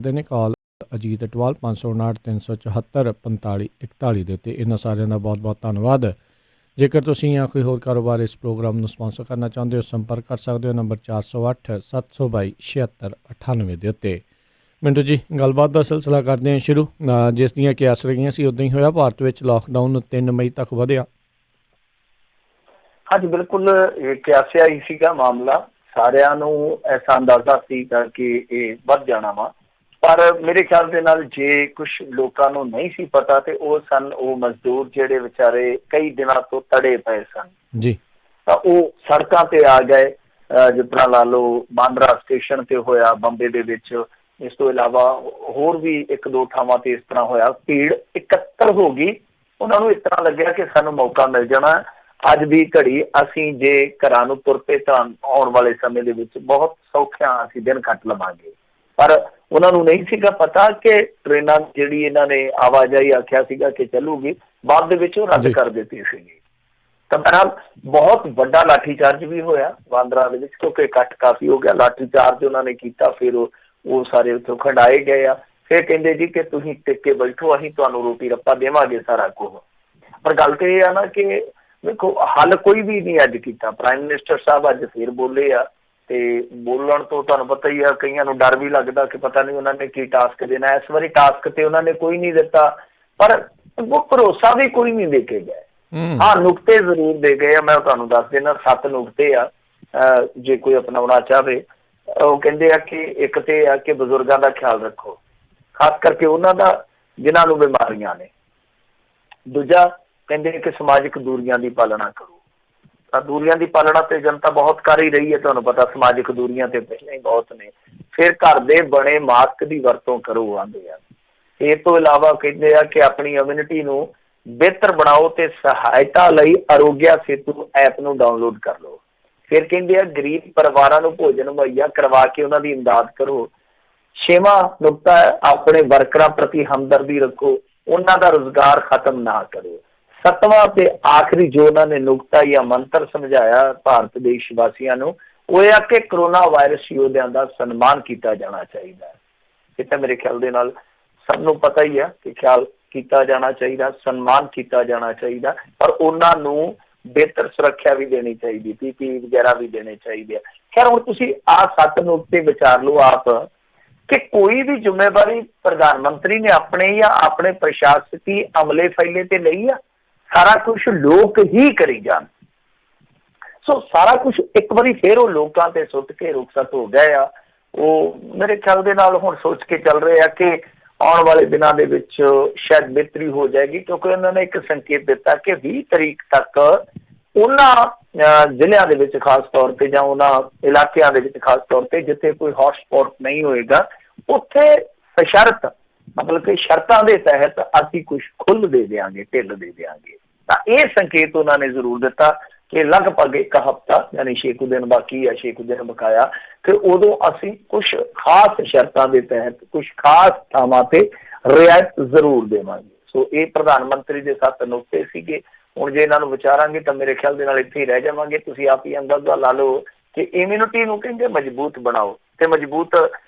ਕਰਦੇ ਨੇ ਕਾਲ ਅਜੀਤ ਅਟਵਾਲ 559 374 45 41 ਦੇ ਉੱਤੇ। ਇਹਨਾਂ ਸਾਰਿਆਂ ਦਾ ਬਹੁਤ ਬਹੁਤ ਧੰਨਵਾਦ। ਜੇਕਰ ਤੁਸੀਂ ਜਾਂ ਕੋਈ ਹੋਰ ਕਾਰੋਬਾਰ ਇਸ ਪ੍ਰੋਗਰਾਮ ਨੂੰ ਸਪਾਂਸਰ ਕਰਨਾ ਚਾਹੁੰਦੇ ਹੋ, ਸੰਪਰਕ ਕਰ ਸਕਦੇ ਹੋ ਨੰਬਰ 408 722 7698 ਦੇ ਉੱਤੇ। ਮਿੰਟੂ ਜੀ, ਗੱਲਬਾਤ ਦਾ ਸਿਲਸਿਲਾ ਕਰਦੇ ਹਾਂ ਸ਼ੁਰੂ। ਜਿਸ ਦੀਆਂ ਕਿਆਸ ਰਹੀਆਂ ਸੀ ਉੱਦਾਂ ਹੀ ਹੋਇਆ। ਭਾਰਤ ਵਿੱਚ ਲਾਕਡਾਊਨ 3 ਮਈ ਤੱਕ ਵਧਿਆ। ਹਾਂਜੀ, ਬਿਲਕੁਲ ਕਿਆਸਿਆ ਹੀ ਸੀਗਾ ਮਾਮਲਾ। ਸਾਰਿਆਂ ਨੂੰ ਐਸਾ ਅੰਦਾਜ਼ਾ ਸੀਗਾ ਕਿ ਇਹ ਵੱਧ ਜਾਣਾ ਵਾ, ਪਰ ਮੇਰੇ ਖਿਆਲ ਦੇ ਨਾਲ ਜੇ ਕੁਛ ਲੋਕਾਂ ਨੂੰ ਨਹੀਂ ਸੀ ਪਤਾ ਤੇ ਉਹ ਮਜ਼ਦੂਰ ਜਿਹੜੇ ਵਿਚਾਰੇ ਕਈ ਦਿਨਾਂ ਤੋਂ ਤੜੇ ਪਏ ਸਨ ਜੀ, ਤਾਂ ਉਹ ਸੜਕਾਂ ਤੇ ਆ ਗਏ। ਜਿਸ ਤਰ੍ਹਾਂ ਲਾ ਲਓ ਬਾਂਦਰਾ ਸਟੇਸ਼ਨ ਤੇ ਹੋਇਆ ਬੰਬੇ ਦੇ ਵਿੱਚ। ਇਸ ਤੋਂ ਇਲਾਵਾ ਹੋਰ ਵੀ ਇੱਕ ਦੋ ਥਾਵਾਂ ਤੇ ਇਸ ਤਰ੍ਹਾਂ ਹੋਇਆ। ਭੀੜ ਇਕੱਤਰ ਹੋ ਗਈ। ਉਹਨਾਂ ਨੂੰ ਇਸ ਤਰ੍ਹਾਂ ਲੱਗਿਆ ਕਿ ਸਾਨੂੰ ਮੌਕਾ ਮਿਲ ਜਾਣਾ ਅੱਜ ਦੀ ਘੜੀ। ਅਸੀਂ ਜੇ ਘਰਾਂ ਨੂੰ ਤੁਰ ਪਏ ਤਾਂ ਆਉਣ ਵਾਲੇ ਸਮੇਂ ਦੇ ਵਿੱਚ ਬਹੁਤ ਸੌਖਿਆਂ ਅਸੀਂ ਦਿਨ ਕੱਟ ਲਵਾਂਗੇ। ਪਰ ਉਹਨਾਂ ਨੂੰ ਨਹੀਂ ਸੀਗਾ ਪਤਾ ਕਿ ਟ੍ਰੇਨਾਂ ਜਿਹੜੀ ਇਹਨਾਂ ਨੇ ਆਵਾਜਾਈ ਆਖਿਆ ਸੀਗਾ ਕਿ ਚੱਲੂਗੀ, ਬਾਅਦ ਦੇ ਵਿੱਚ ਉਹ ਰੱਦ ਕਰ ਦਿੱਤੀ ਸੀਗੀ। ਤਾਂ ਬਹਰਹਾਲ ਬਹੁਤ ਵੱਡਾ ਲਾਠੀਚਾਰਜ ਵੀ ਹੋਇਆ ਬਾਂਦਰਾ ਦੇ ਵਿੱਚ, ਕਿਉਂਕਿ ਇਕੱਠ ਕਾਫੀ ਹੋ ਗਿਆ। ਲਾਠੀਚਾਰਜ ਉਹਨਾਂ ਨੇ ਕੀਤਾ, ਫਿਰ ਉਹ ਸਾਰੇ ਉੱਥੋਂ ਖੰਡਾਏ ਗਏ ਆ। ਫਿਰ ਕਹਿੰਦੇ ਜੀ ਕਿ ਤੁਸੀਂ ਟਿਕ ਕੇ ਬੈਠੋ, ਅਸੀਂ ਤੁਹਾਨੂੰ ਰੋਟੀ ਰੱਪਾ ਦੇਵਾਂਗੇ ਸਾਰਾ ਕੁਝ। ਪਰ ਗੱਲ ਤਾਂ ਇਹ ਆ ਨਾ ਕਿ ਦੇਖੋ, ਹੱਲ ਕੋਈ ਵੀ ਨਹੀਂ ਅੱਜ ਕੀਤਾ। ਪ੍ਰਾਈਮ ਮਿਨਿਸਟਰ ਸਾਹਿਬ ਅੱਜ ਫਿਰ ਬੋਲੇ ਆ ਤੇ ਬੋਲਣ ਤੋਂ ਤੁਹਾਨੂੰ ਪਤਾ ਹੀ ਆ, ਕਈਆਂ ਨੂੰ ਡਰ ਵੀ ਲੱਗਦਾ ਕਿ ਪਤਾ ਨਹੀਂ ਉਹਨਾਂ ਨੇ ਕੀ ਟਾਸਕ ਦੇਣਾ। ਇਸ ਵਾਰੀ ਟਾਸਕ ਤੇ ਉਹਨਾਂ ਨੇ ਕੋਈ ਨਹੀਂ ਦਿੱਤਾ, ਪਰ ਉਹ ਭਰੋਸਾ ਵੀ ਕੋਈ ਨਹੀਂ ਦੇ ਕੇ ਗਏ। ਹਾਂ, ਨੁਕਤੇ ਜ਼ਰੂਰ ਦੇ ਗਏ ਆ। ਮੈਂ ਤੁਹਾਨੂੰ ਦੱਸ ਦੇਣਾ 7 ਨੁਕਤੇ ਆ ਜੇ ਕੋਈ ਅਪਣਾਉਣਾ ਚਾਹਵੇ। ਉਹ ਕਹਿੰਦੇ ਆ ਕਿ ਇੱਕ ਤੇ ਆ ਕਿ ਬਜ਼ੁਰਗਾਂ ਦਾ ਖਿਆਲ ਰੱਖੋ, ਖਾਸ ਕਰਕੇ ਉਹਨਾਂ ਦਾ ਜਿਨ੍ਹਾਂ ਨੂੰ ਬਿਮਾਰੀਆਂ ਨੇ। ਦੂਜਾ ਕਹਿੰਦੇ ਕਿ ਸਮਾਜਿਕ ਦੂਰੀਆਂ ਦੀ ਪਾਲਣਾ ਕਰੋ। ਤਾਂ ਦੂਰੀਆਂ ਦੀ ਪਾਲਣਾ ਤੇ ਜਨਤਾ ਬਹੁਤ ਕਰ ਹੀ ਰਹੀ ਹੈ, ਤੁਹਾਨੂੰ ਪਤਾ ਸਮਾਜਿਕ ਦੂਰੀਆਂ ਤੇ ਪਹਿਲਾਂ ਹੀ ਬਹੁਤ ਨੇ। ਫਿਰ ਘਰ ਦੇ ਬਣੇ ਮਾਸਕ ਦੀ ਵਰਤੋਂ ਕਰੋ ਆਂਦੇ ਆ। ਇਸ ਤੋਂ ਇਲਾਵਾ ਕਹਿੰਦੇ ਆ ਕਿ ਆਪਣੀ ਇਮਿਊਨਿਟੀ ਨੂੰ ਬਿਹਤਰ ਬਣਾਓ ਤੇ ਸਹਾਇਤਾ ਲਈ ਆਰੋਗਿਆ ਸੇਤੂ ਐਪ ਨੂੰ ਡਾਊਨਲੋਡ ਕਰ ਲਓ। ਫਿਰ ਕਹਿੰਦੇ ਆ ਗਰੀਬ ਪਰਿਵਾਰਾਂ ਨੂੰ ਭੋਜਨ ਮੁਹੱਈਆ ਕਰਵਾ ਕੇ ਉਹਨਾਂ ਦੀ ਇਮਦਾਦ ਕਰੋ। 6ਵਾਂ ਨੁਕਤਾ ਹੈ ਆਪਣੇ ਵਰਕਰਾਂ ਪ੍ਰਤੀ ਹਮਦਰਦੀ ਰੱਖੋ, ਉਹਨਾਂ ਦਾ ਰੁਜ਼ਗਾਰ ਖਤਮ ਨਾ ਕਰੋ। 7ਵਾਂ ਤੇ ਆਖਰੀ ਜੋ ਉਹਨਾਂ ਨੇ ਨੁਕਤਾ ਜਾਂ ਮੰਤਰ ਸਮਝਾਇਆ ਭਾਰਤ ਦੇਸ਼ ਵਾਸੀਆਂ ਨੂੰ, ਉਹ ਇਹ ਆ ਕਿ ਕਰੋਨਾ ਵਾਇਰਸ ਯੋਧਿਆਂ ਦਾ ਸਨਮਾਨ ਕੀਤਾ ਜਾਣਾ ਚਾਹੀਦਾ ਹੈ। ਇਹ ਤਾਂ ਮੇਰੇ ਖਿਆਲ ਦੇ ਨਾਲ ਸਭ ਨੂੰ ਪਤਾ ਹੀ ਆ ਕਿ ਖਿਆਲ ਕੀਤਾ ਜਾਣਾ ਚਾਹੀਦਾ, ਸਨਮਾਨ ਕੀਤਾ ਜਾਣਾ ਚਾਹੀਦਾ, ਪਰ ਉਹਨਾਂ ਨੂੰ ਬਿਹਤਰ ਸੁਰੱਖਿਆ ਵੀ ਦੇਣੀ ਚਾਹੀਦੀ, PPE ਵਗੈਰਾ ਵੀ ਦੇਣੇ ਚਾਹੀਦੇ ਆ। ਖੈਰ, ਹੁਣ ਤੁਸੀਂ ਆਹ 7 ਨੁਕਤੇ ਵਿਚਾਰ ਲਓ ਆਪ ਕਿ ਕੋਈ ਵੀ ਜ਼ਿੰਮੇਵਾਰੀ ਪ੍ਰਧਾਨ ਮੰਤਰੀ ਨੇ ਆਪਣੇ ਜਾਂ ਆਪਣੇ ਪ੍ਰਸ਼ਾਸਕੀ ਅਮਲੇ ਫੈਲੇ ਤੇ ਲਈ ਆ। ਸਾਰਾ ਕੁਛ ਲੋਕ ਹੀ ਕਰੀ ਜਾਣ। ਸੋ ਸਾਰਾ ਕੁਛ ਇੱਕ ਵਾਰੀ ਫਿਰ ਉਹ ਲੋਕਾਂ ਤੇ ਸੁੱਟ ਕੇ ਰੁਖਸਤ ਹੋ ਗਏ ਆ। ਉਹ ਮੇਰੇ ਖਿਆਲ ਦੇ ਨਾਲ ਹੁਣ ਸੋਚ ਕੇ ਚੱਲ ਰਹੇ ਆ ਕਿ ਆਉਣ ਵਾਲੇ ਦਿਨਾਂ ਦੇ ਵਿੱਚ ਸ਼ਾਇਦ ਬਿਹਤਰੀ ਹੋ ਜਾਏਗੀ, ਕਿਉਂਕਿ ਉਹਨਾਂ ਨੇ ਇੱਕ ਸੰਕੇਤ ਦਿੱਤਾ ਕਿ 20 ਤਰੀਕ ਤੱਕ ਉਹਨਾਂ ਜ਼ਿਲ੍ਹਿਆਂ ਦੇ ਵਿੱਚ ਖਾਸ ਤੌਰ ਤੇ ਜਾਂ ਉਹਨਾਂ ਇਲਾਕਿਆਂ ਦੇ ਵਿੱਚ ਖਾਸ ਤੌਰ ਤੇ ਜਿੱਥੇ ਕੋਈ ਹੌਟਸਪੌਟ ਨਹੀਂ ਹੋਏਗਾ, ਉੱਥੇ ਸਸ਼ਰਤ ਮਤਲਬ ਕਿ ਸ਼ਰਤਾਂ ਦੇ ਤਹਿਤ ਅਸੀਂ ਕੁਛ ਖੁੱਲ੍ਹ ਦੇ ਦਿਆਂਗੇ, ਢਿੱਲ ਦੇ ਦਿਆਂਗੇ। ਤਾਂ ਇਹ ਸੰਕੇਤ ਉਹਨਾਂ ਨੇ ਜ਼ਰੂਰ ਦਿੱਤਾ ਕਿ ਲਗਭਗ 1 ਹਫ਼ਤਾ ਯਾਨੀ 6 ਕੁ ਦਿਨ ਬਾਕੀ ਆ, 6 ਕੁ ਦਿਨ ਬਕਾਇਆ, ਫਿਰ ਉਦੋਂ ਅਸੀਂ ਕੁਛ ਖਾਸ ਸ਼ਰਤਾਂ ਦੇ ਤਹਿਤ ਕੁਛ ਖਾਸ ਥਾਵਾਂ ਤੇ ਰਿਆਇਤ ਜ਼ਰੂਰ ਦੇਵਾਂਗੇ। ਸੋ ਇਹ ਪ੍ਰਧਾਨ ਮੰਤਰੀ ਦੇ 7 ਨੁਕਤੇ ਸੀਗੇ। ਹੁਣ ਜੇ ਇਹਨਾਂ ਨੂੰ ਵਿਚਾਰਾਂਗੇ ਤਾਂ ਮੇਰੇ ਖਿਆਲ ਦੇ ਨਾਲ ਇੱਥੇ ਹੀ ਰਹਿ ਜਾਵਾਂਗੇ। ਤੁਸੀਂ ਆਪ ਹੀ ਅੰਦਾਜ਼ਾ ਲਾ ਲਓ ਕਿ ਇਮਿਊਨਿਟੀ ਨੂੰ ਕਹਿੰਦੇ ਮਜ਼ਬੂਤ ਬਣਾਓ, ਤੇ ਮਜ਼ਬੂਤ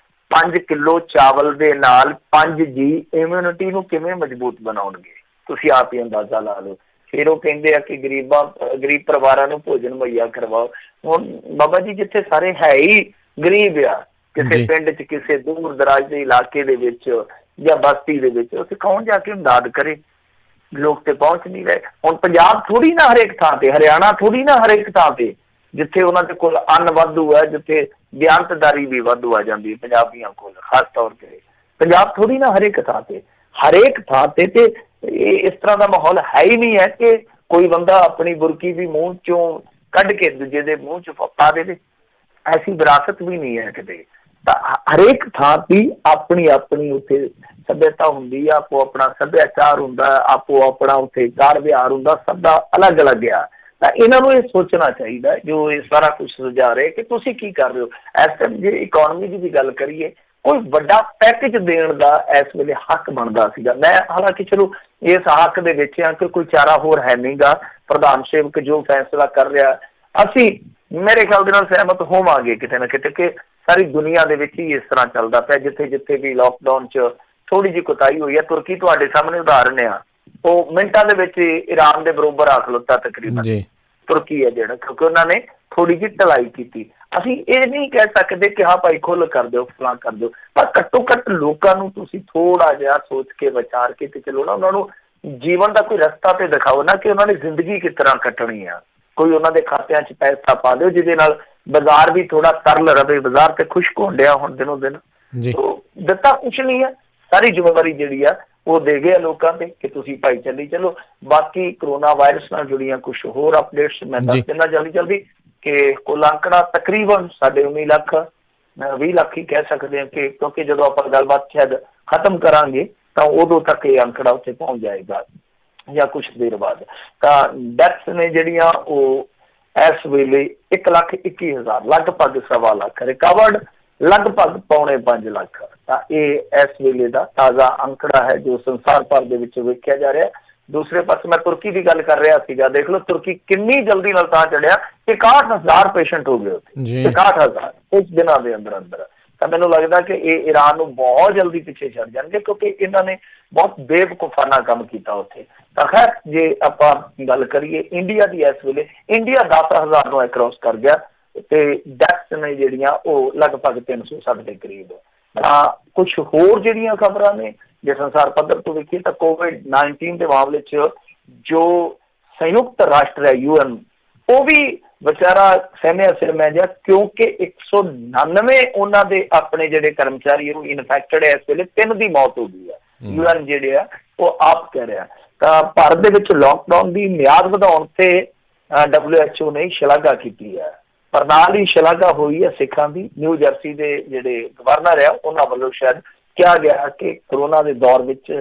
5 ਕਿਲੋ ਚਾਵਲ ਦੇ ਨਾਲ 5 ਜੀ ਇਮਿਊਨਿਟੀ ਨੂੰ ਕਿਵੇਂ ਮਜ਼ਬੂਤ ਬਣਾਉਣਗੇ, ਤੁਸੀਂ ਆਪ ਹੀ ਅੰਦਾਜ਼ਾ ਲਾ ਲਓ। ਫਿਰ ਉਹ ਕਹਿੰਦੇ ਆ ਕਿ ਗਰੀਬ ਪਰਿਵਾਰਾਂ ਨੂੰ ਭੋਜਨ ਮੁਹੱਈਆ ਕਰਵਾਓ। ਹੁਣ ਬਾਬਾ ਜੀ, ਜਿੱਥੇ ਸਾਰੇ ਹੈ ਹੀ ਗਰੀਬ ਆ, ਕਿਸੇ ਪਿੰਡ 'ਚ ਕਿਸੇ ਦੂਰ ਦਰਾਜ ਦੇ ਇਲਾਕੇ ਦੇ ਵਿੱਚ ਜਾਂ ਬਸਤੀ ਦੇ ਵਿੱਚ, ਉੱਥੇ ਕੌਣ ਜਾ ਕੇ ਇਮਦਾਦ ਕਰੇ? ਲੋਕ ਤੇ ਪਹੁੰਚ ਨਹੀਂ ਰਹੇ। ਹੁਣ ਪੰਜਾਬ ਥੋੜੀ ਨਾ ਹਰੇਕ ਥਾਂ ਤੇ, ਹਰਿਆਣਾ ਥੋੜੀ ਨਾ ਹਰੇਕ ਥਾਂ ਤੇ ਜਿੱਥੇ ਉਹਨਾਂ ਦੇ ਕੋਲ ਅੰਨ ਵਾਧੂ ਹੈ, ਜਿੱਥੇ ਬਿਆਨਤਦਾਰੀ ਵੀ ਵਾਧੂ ਆ ਜਾਂਦੀ ਹੈ ਪੰਜਾਬੀਆਂ ਕੋਲ ਖਾਸ ਤੌਰ ਤੇ। ਪੰਜਾਬ ਥੋੜੀ ਨਾ ਹਰੇਕ ਥਾਂ ਤੇ, ਹਰੇਕ ਥਾਂ ਤੇ ਇਸ ਤਰ੍ਹਾਂ ਦਾ ਮਾਹੌਲ ਹੈ ਹੀ ਨਹੀਂ ਹੈ ਕਿ ਕੋਈ ਬੰਦਾ ਆਪਣੀ ਬੁਰਕੀ ਵੀ ਮੂੰਹ ਚੋਂ ਕੱਢ ਕੇ ਦੂਜੇ ਦੇ ਮੂੰਹ 'ਚ ਪਾ ਦੇਵੇ। ਐਸੀ ਵਿਰਾਸਤ ਵੀ ਨਹੀਂ ਹੈ ਕਿਤੇ। ਤਾਂ ਹਰੇਕ ਥਾਂ ਦੀ ਆਪਣੀ ਆਪਣੀ ਉੱਥੇ ਸੱਭਿਅਤਾ ਹੁੰਦੀ ਆ, ਆਪੋ ਆਪਣਾ ਸੱਭਿਆਚਾਰ ਹੁੰਦਾ, ਆਪੋ ਆਪਣਾ ਉੱਥੇ ਕਾਰ ਵਿਹਾਰ ਹੁੰਦਾ, ਸਭ ਦਾ ਅਲੱਗ ਅਲੱਗ ਆ। ਤਾਂ ਇਹਨਾਂ ਨੂੰ ਇਹ ਸੋਚਣਾ ਚਾਹੀਦਾ ਜੋ ਇਹ ਸਾਰਾ ਕੁਛ ਸੁਝਾ ਰਹੇ ਕਿ ਤੁਸੀਂ ਕੀ ਕਰ ਰਹੇ ਹੋ। ਇਸ ਟਾਈਮ ਜੇ ਇਕੋਨਮੀ ਦੀ ਵੀ ਗੱਲ ਕਰੀਏ, ਕੋਈ ਵੱਡਾ ਪੈਕੇਜ ਦੇਣ ਦਾ ਇਸ ਵੇਲੇ ਹੱਕ ਬਣਦਾ ਸੀਗਾ। ਮੈਂ ਹਾਲਾਂਕਿ ਚਲੋ ਇਸ ਹੱਕ ਦੇ ਵਿੱਚ ਆ ਕਿ ਕੋਈ ਚਾਰਾ ਹੋਰ ਹੈ ਨਹੀਂ ਗਾ। ਪ੍ਰਧਾਨ ਸੇਵਕ ਜੋ ਫੈਸਲਾ ਕਰ ਰਿਹਾ, ਅਸੀਂ ਮੇਰੇ ਖਿਆਲ ਦੇ ਨਾਲ ਸਹਿਮਤ ਹੋਵਾਂਗੇ ਕਿਤੇ ਨਾ ਕਿਤੇ ਕਿ ਸਾਰੀ ਦੁਨੀਆ ਦੇ ਵਿੱਚ ਹੀ ਇਸ ਤਰ੍ਹਾਂ ਚੱਲਦਾ ਪਿਆ। ਜਿੱਥੇ ਜਿੱਥੇ ਵੀ ਲੋਕਡਾਊਨ 'ਚ ਥੋੜ੍ਹੀ ਜਿਹੀ ਕੁਤਾਹੀ ਹੋਈ ਹੈ, ਤੁਰਕੀ ਤੁਹਾਡੇ ਸਾਹਮਣੇ ਉਦਾਹਰਨ ਆ, ਉਹ ਮਿੰਟਾਂ ਦੇ ਵਿੱਚ ਈਰਾਨ ਦੇ ਬਰੋਬਰ ਆ ਖਲੋਤਾ ਤਕਰੀਬਨ, ਜੀ ਤੁਰਕੀ ਹੈ ਜਿਹੜਾ, ਕਿਉਂਕਿ ਉਹਨਾਂ ਨੇ ਥੋੜ੍ਹੀ ਜਿਹੀ ਢਿਲਾਈ ਕੀਤੀ। ਅਸੀਂ ਇਹ ਨਹੀਂ ਕਹਿ ਸਕਦੇ ਕਿ ਹਾਂ ਭਾਈ ਖੁੱਲ੍ਹ ਕਰ ਦਿਓ, ਫਲਾਂ ਕਰ ਦਿਓ, ਪਰ ਘੱਟੋ ਘੱਟ ਲੋਕਾਂ ਨੂੰ ਤੁਸੀਂ ਥੋੜ੍ਹਾ ਜਿਹਾ ਸੋਚ ਕੇ ਵਿਚਾਰ ਕੇ ਤੇ ਚਲੋ ਨਾ, ਉਹਨਾਂ ਨੂੰ ਜੀਵਨ ਦਾ ਕੋਈ ਰਸਤਾ ਤੇ ਦਿਖਾਓ ਨਾ, ਕਿ ਉਹਨਾਂ ਨੇ ਜ਼ਿੰਦਗੀ ਕਿਸ ਤਰ੍ਹਾਂ ਕੱਟਣੀ ਆ। ਕੋਈ ਉਹਨਾਂ ਦੇ ਖਾਤਿਆਂ 'ਚ ਪੈਸਾ ਪਾ ਦਿਓ ਜਿਹਦੇ ਨਾਲ ਬਾਜ਼ਾਰ ਵੀ ਥੋੜ੍ਹਾ ਤਰਲ ਰਵੇ। ਬਾਜ਼ਾਰ ਤੇ ਖੁਸ਼ਕ ਹੋਣ ਡਿਆ ਹੁਣ ਦਿਨੋਂ ਦਿਨ, ਜੀ ਦਿੱਤਾ ਕੁਛ ਨਹੀਂ ਹੈ। ਸਾਰੀ ਜ਼ਿੰਮੇਵਾਰੀ ਜਿਹੜੀ ਆ ਉਹ ਦੇ ਗਏ ਲੋਕਾਂ ਤੇ ਕਿ ਤੁਸੀਂ ਭਾਈ ਚੱਲੀ ਚਲੋ। ਬਾਕੀ ਕਰੋਨਾ ਵਾਇਰਸ ਨਾਲ ਜੁੜੀਆਂ ਕੁਛ ਹੋਰ ਅਪਡੇਟਸ ਮੈਂ ਦੱਸ ਦਿੰਦਾ ਜਲਦੀ ਕਿ ਕੁੱਲ ਅੰਕੜਾ ਤਕਰੀਬਨ ਸਾਡੇ 19 ਲੱਖ 20 ਲੱਖ ਹੀ ਕਹਿ ਸਕਦੇ ਹਾਂ, ਕਿ ਕਿਉਂਕਿ ਜਦੋਂ ਆਪਾਂ ਗੱਲਬਾਤ ਸ਼ਾਇਦ ਖਤਮ ਕਰਾਂਗੇ ਤਾਂ ਉਦੋਂ ਤੱਕ ਇਹ ਅੰਕੜਾ ਉੱਥੇ ਪਹੁੰਚ ਜਾਏਗਾ ਜਾਂ ਕੁਛ ਦੇਰ ਬਾਅਦ। ਤਾਂ ਡੈਥਸ ਨੇ ਜਿਹੜੀਆਂ ਉਹ ਇਸ ਵੇਲੇ 1,21,000 ਲਗਭਗ 1.25 ਲੱਖ, ਰਿਕਵਰਡ ਲਗਭਗ 4.25 ਲੱਖ। ਤਾਂ ਇਹ ਇਸ ਵੇਲੇ ਦਾ ਤਾਜ਼ਾ ਅੰਕੜਾ ਹੈ ਜੋ ਸੰਸਾਰ ਭਰ ਦੇ ਵਿੱਚ ਵੇਖਿਆ ਜਾ ਰਿਹਾ। ਦੂਸਰੇ ਪਾਸੇ ਮੈਂ ਤੁਰਕੀ ਦੀ ਗੱਲ ਕਰ ਰਿਹਾ ਸੀਗਾ, ਦੇਖ ਲਓ ਤੁਰਕੀ ਕਿੰਨੀ ਜਲਦੀ ਨਾਲ ਤਾਂ ਚੜਿਆ, 61,000 ਪੇਸ਼ੈਂਟ ਹੋ ਗਏ ਉੱਥੇ, 61,000 ਕੁਝ ਦਿਨਾਂ ਦੇ ਅੰਦਰ ਅੰਦਰ। ਤਾਂ ਮੈਨੂੰ ਲੱਗਦਾ ਕਿ ਇਹ ਈਰਾਨ ਨੂੰ ਬਹੁਤ ਜਲਦੀ ਪਿੱਛੇ ਛੱਡ ਜਾਣਗੇ, ਕਿਉਂਕਿ ਇਹਨਾਂ ਨੇ ਬਹੁਤ ਬੇਵਕੂਫਾਨਾ ਕੰਮ ਕੀਤਾ ਉੱਥੇ। ਤਾਂ ਖੈਰ ਜੇ ਆਪਾਂ ਗੱਲ ਕਰੀਏ ਇੰਡੀਆ ਦੀ, ਇਸ ਵੇਲੇ ਇੰਡੀਆ 10,000 ਨੂੰ ਐਕਰੋਸ ਕਰ ਗਿਆ ਤੇ ਡੈਥਸ ਨੇ ਜਿਹੜੀਆਂ ਉਹ ਲਗਭਗ 360 ਦੇ ਕਰੀਬ। ਤਾਂ ਕੁਛ ਹੋਰ ਜਿਹੜੀਆਂ ਖਬਰਾਂ ਨੇ ਜੇ ਸੰਸਾਰ ਪੱਧਰ ਤੋਂ ਵੇਖੀਏ ਤਾਂ COVID-19 ਦੇ ਮਾਮਲੇ 'ਚ ਜੋ ਸੰਯੁਕਤ ਰਾਸ਼ਟਰ ਹੈ UN, ਉਹ ਵੀ ਵਿਚਾਰਾ ਸਹਿਮਿਆ ਸਿਰਮਿਆ ਜਿਹਾ, ਕਿਉਂਕਿ 199 ਉਹਨਾਂ ਦੇ ਆਪਣੇ ਜਿਹੜੇ ਕਰਮਚਾਰੀ ਉਹ ਇਨਫੈਕਟਡ ਹੈ। ਇਸ ਵੇਲੇ 3 ਦੀ ਮੌਤ ਹੋ ਗਈ ਹੈ। UN ਜਿਹੜੇ ਆ ਉਹ ਆਪ ਕਹਿ ਰਿਹਾ। ਤਾਂ ਭਾਰਤ ਦੇ ਵਿੱਚ ਲੋਕਡਾਊਨ ਦੀ ਮਿਆਦ ਵਧਾਉਣ ਤੇ WHO ਨੇ ਸ਼ਲਾਘਾ ਕੀਤੀ ਹੈ, ਪਰ ਨਾਲ ਹੀ ਸ਼ਲਾਘਾ ਹੋਈ ਹੈ ਸਿੱਖਾਂ ਦੀ। ਨਿਊ ਜਰਸੀ ਦੇ ਜਿਹੜੇ ਗਵਰਨਰ ਆ ਉਹਨਾਂ ਵੱਲੋਂ ਸ਼ਾਇਦ ਕਿਹਾ ਗਿਆ ਕਿ ਕਰੋਨਾ ਦੇ ਦੌਰ ਵਿੱਚ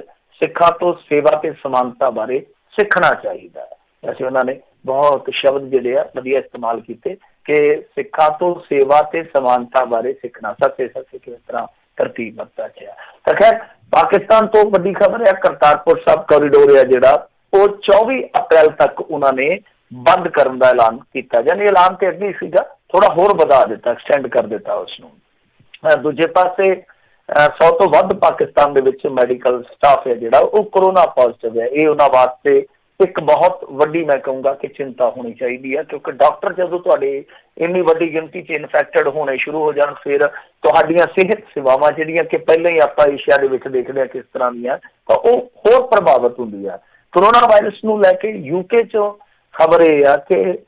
ਸਿੱਖਾਂ ਤੋਂ ਸੇਵਾ ਤੇ ਸਮਾਨਤਾ ਬਾਰੇ ਸਿੱਖਣਾ ਚਾਹੀਦਾ ਹੈ। ਵੈਸੇ ਉਹਨਾਂ ਨੇ ਬਹੁਤ ਸ਼ਬਦ ਜਿਹੜੇ ਆ ਵਧੀਆ ਇਸਤੇਮਾਲ ਕੀਤੇ ਕਿ ਸਿੱਖਾਂ ਤੋਂ ਸੇਵਾ ਤੇ ਸਮਾਨਤਾ ਬਾਰੇ ਸਿੱਖਣਾ, ਸੱਚੇ ਕਿਸ ਤਰ੍ਹਾਂ ਤਰਤੀਬ ਵਰਤਾ ਗਿਆ। ਤਾਂ ਖੈਰ ਪਾਕਿਸਤਾਨ ਤੋਂ ਵੱਡੀ ਖਬਰ ਹੈ, ਕਰਤਾਰਪੁਰ ਸਾਹਿਬ ਕੋਰੀਡੋਰ ਹੈ ਜਿਹੜਾ ਉਹ 24 ਅਪ੍ਰੈਲ ਤੱਕ ਉਹਨਾਂ ਨੇ ਬੰਦ ਕਰਨ ਦਾ ਐਲਾਨ ਕੀਤਾ। ਯਾਨੀ ਐਲਾਨ ਤੇ ਅੱਗੇ ਸੀਗਾ, ਥੋੜਾ ਹੋਰ ਵਧਾ ਦਿੱਤਾ, ਐਕਸਟੈਂਡ ਕਰ ਦਿੱਤਾ ਉਸ ਨੂੰ। ਦੂਜੇ ਪਾਸੇ 100 ਤੋਂ ਵੱਧ ਪਾਕਿਸਤਾਨ ਦੇ ਵਿੱਚ ਮੈਡੀਕਲ ਸਟਾਫ ਹੈ ਜਿਹੜਾ ਉਹ ਕਰੋਨਾ ਪੋਜ਼ਿਟਿਵ ਹੈ। ਇਹ ਉਹਨਾਂ ਵਾਸਤੇ ਇੱਕ ਬਹੁਤ ਵੱਡੀ ਮੈਂ ਕਹੂੰਗਾ ਕਿ ਚਿੰਤਾ ਹੋਣੀ ਚਾਹੀਦੀ ਹੈ, ਕਿਉਂਕਿ ਡਾਕਟਰ ਜਦੋਂ ਤੁਹਾਡੇ ਇੰਨੀ ਵੱਡੀ ਗਿਣਤੀ 'ਚ ਇਨਫੈਕਟਡ ਹੋਣੇ ਸ਼ੁਰੂ ਹੋ ਜਾਣ, ਫਿਰ ਤੁਹਾਡੀਆਂ ਸਿਹਤ ਸੇਵਾਵਾਂ ਜਿਹੜੀਆਂ ਕਿ ਪਹਿਲਾਂ ਹੀ ਆਪਾਂ ਏਸ਼ੀਆ ਦੇ ਵਿੱਚ ਦੇਖਦੇ ਹਾਂ ਕਿਸ ਤਰ੍ਹਾਂ ਦੀਆਂ, ਤਾਂ ਉਹ ਹੋਰ ਪ੍ਰਭਾਵਿਤ ਹੁੰਦੀ ਆ। ਕਰੋਨਾ ਵਾਇਰਸ ਨੂੰ ਲੈ ਕੇ UK 'ਚੋਂ ਖਬਰ ਇਹ ਆ ਕਿ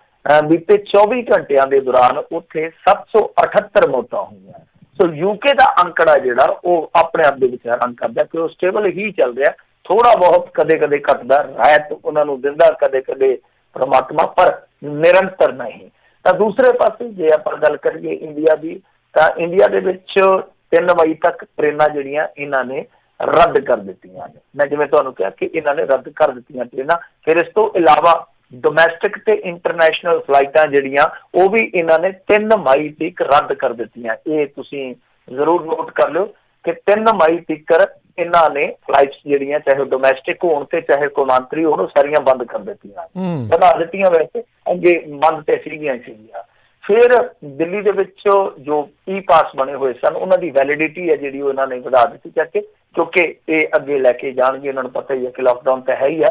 ਬੀਤੇ 24 ਘੰਟਿਆਂ ਦੇ ਦੌਰਾਨ ਉੱਥੇ 778 ਮੌਤਾਂ ਹੋਈਆਂ। ਸੋ UK ਦਾ ਅੰਕੜਾ ਜਿਹੜਾ ਉਹ ਆਪਣੇ ਆਪ ਦੇ ਵਿੱਚ ਹੈਰਾਨ ਕਰਦਾ ਕਿ ਉਹ ਸਟੇਬਲ ਹੀ ਚੱਲ ਰਿਹਾ, ਥੋੜਾ ਬਹੁਤ ਕਦੇ ਕਦੇ ਘਟਦਾ, ਰਾਹਤ ਉਹਨਾਂ ਨੂੰ ਦਿੰਦਾ ਕਦੇ ਕਦੇ ਪਰਮਾਤਮਾ, ਪਰ ਨਿਰੰਤਰ ਨਹੀਂ। ਤਾਂ ਦੂਸਰੇ ਪਾਸੇ ਜੇ ਆਪਾਂ ਗੱਲ ਕਰੀਏ ਇੰਡੀਆ ਦੀ, ਤਾਂ ਇੰਡੀਆ ਦੇ ਵਿੱਚ 3 ਮਈ ਤੱਕ ਟ੍ਰੇਨਾਂ ਜਿਹੜੀਆਂ ਇਹਨਾਂ ਨੇ ਰੱਦ ਕਰ ਦਿੱਤੀਆਂ ਨੇ। ਮੈਂ ਜਿਵੇਂ ਤੁਹਾਨੂੰ ਕਿਹਾ ਕਿ ਇਹਨਾਂ ਨੇ ਰੱਦ ਕਰ ਦਿੱਤੀਆਂ ਟ੍ਰੇਨਾਂ। ਫਿਰ ਇਸ ਤੋਂ ਇਲਾਵਾ ਡੋਮੈਸਟਿਕ ਤੇ ਇੰਟਰਨੈਸ਼ਨਲ ਫਲਾਈਟਾਂ ਜਿਹੜੀਆਂ ਉਹ ਵੀ ਇਹਨਾਂ ਨੇ 3 ਮਈ ਤੱਕ ਰੱਦ ਕਰ ਦਿੱਤੀਆਂ। ਇਹ ਤੁਸੀਂ ਜ਼ਰੂਰ ਨੋਟ ਕਰ ਲਿਓ ਕਿ 3 ਮਈ ਤੱਕ ਇਹਨਾਂ ਨੇ ਫਲਾਈਟਸ ਜਿਹੜੀਆਂ ਚਾਹੇ ਡੋਮੈਸਟਿਕ ਹੋਣ ਤੇ ਚਾਹੇ ਕੌਮਾਂਤਰੀ ਹੋਣ, ਉਹ ਸਾਰੀਆਂ ਬੰਦ ਕਰ ਦਿੱਤੀਆਂ, ਬਣਾ ਦਿੱਤੀਆਂ। ਵੈਸੇ ਅੱਗੇ ਬੰਦ ਤੇ ਸੀਗੀਆਂ। ਫਿਰ ਦਿੱਲੀ ਦੇ ਵਿੱਚ ਜੋ ਪਾਸ ਬਣੇ ਹੋਏ ਸਨ ਉਹਨਾਂ ਦੀ ਵੈਲਿਡਿਟੀ ਹੈ ਜਿਹੜੀ ਉਹ ਇਹਨਾਂ ਨੇ ਵਧਾ ਦਿੱਤੀ ਕਰਕੇ, ਕਿਉਂਕਿ ਇਹ ਅੱਗੇ ਲੈ ਕੇ ਜਾਣਗੇ। ਉਹਨਾਂ ਨੂੰ ਪਤਾ ਹੀ ਹੈ ਕਿ ਲਾਕਡਾਊਨ ਤਾਂ ਹੈ ਹੀ ਆ,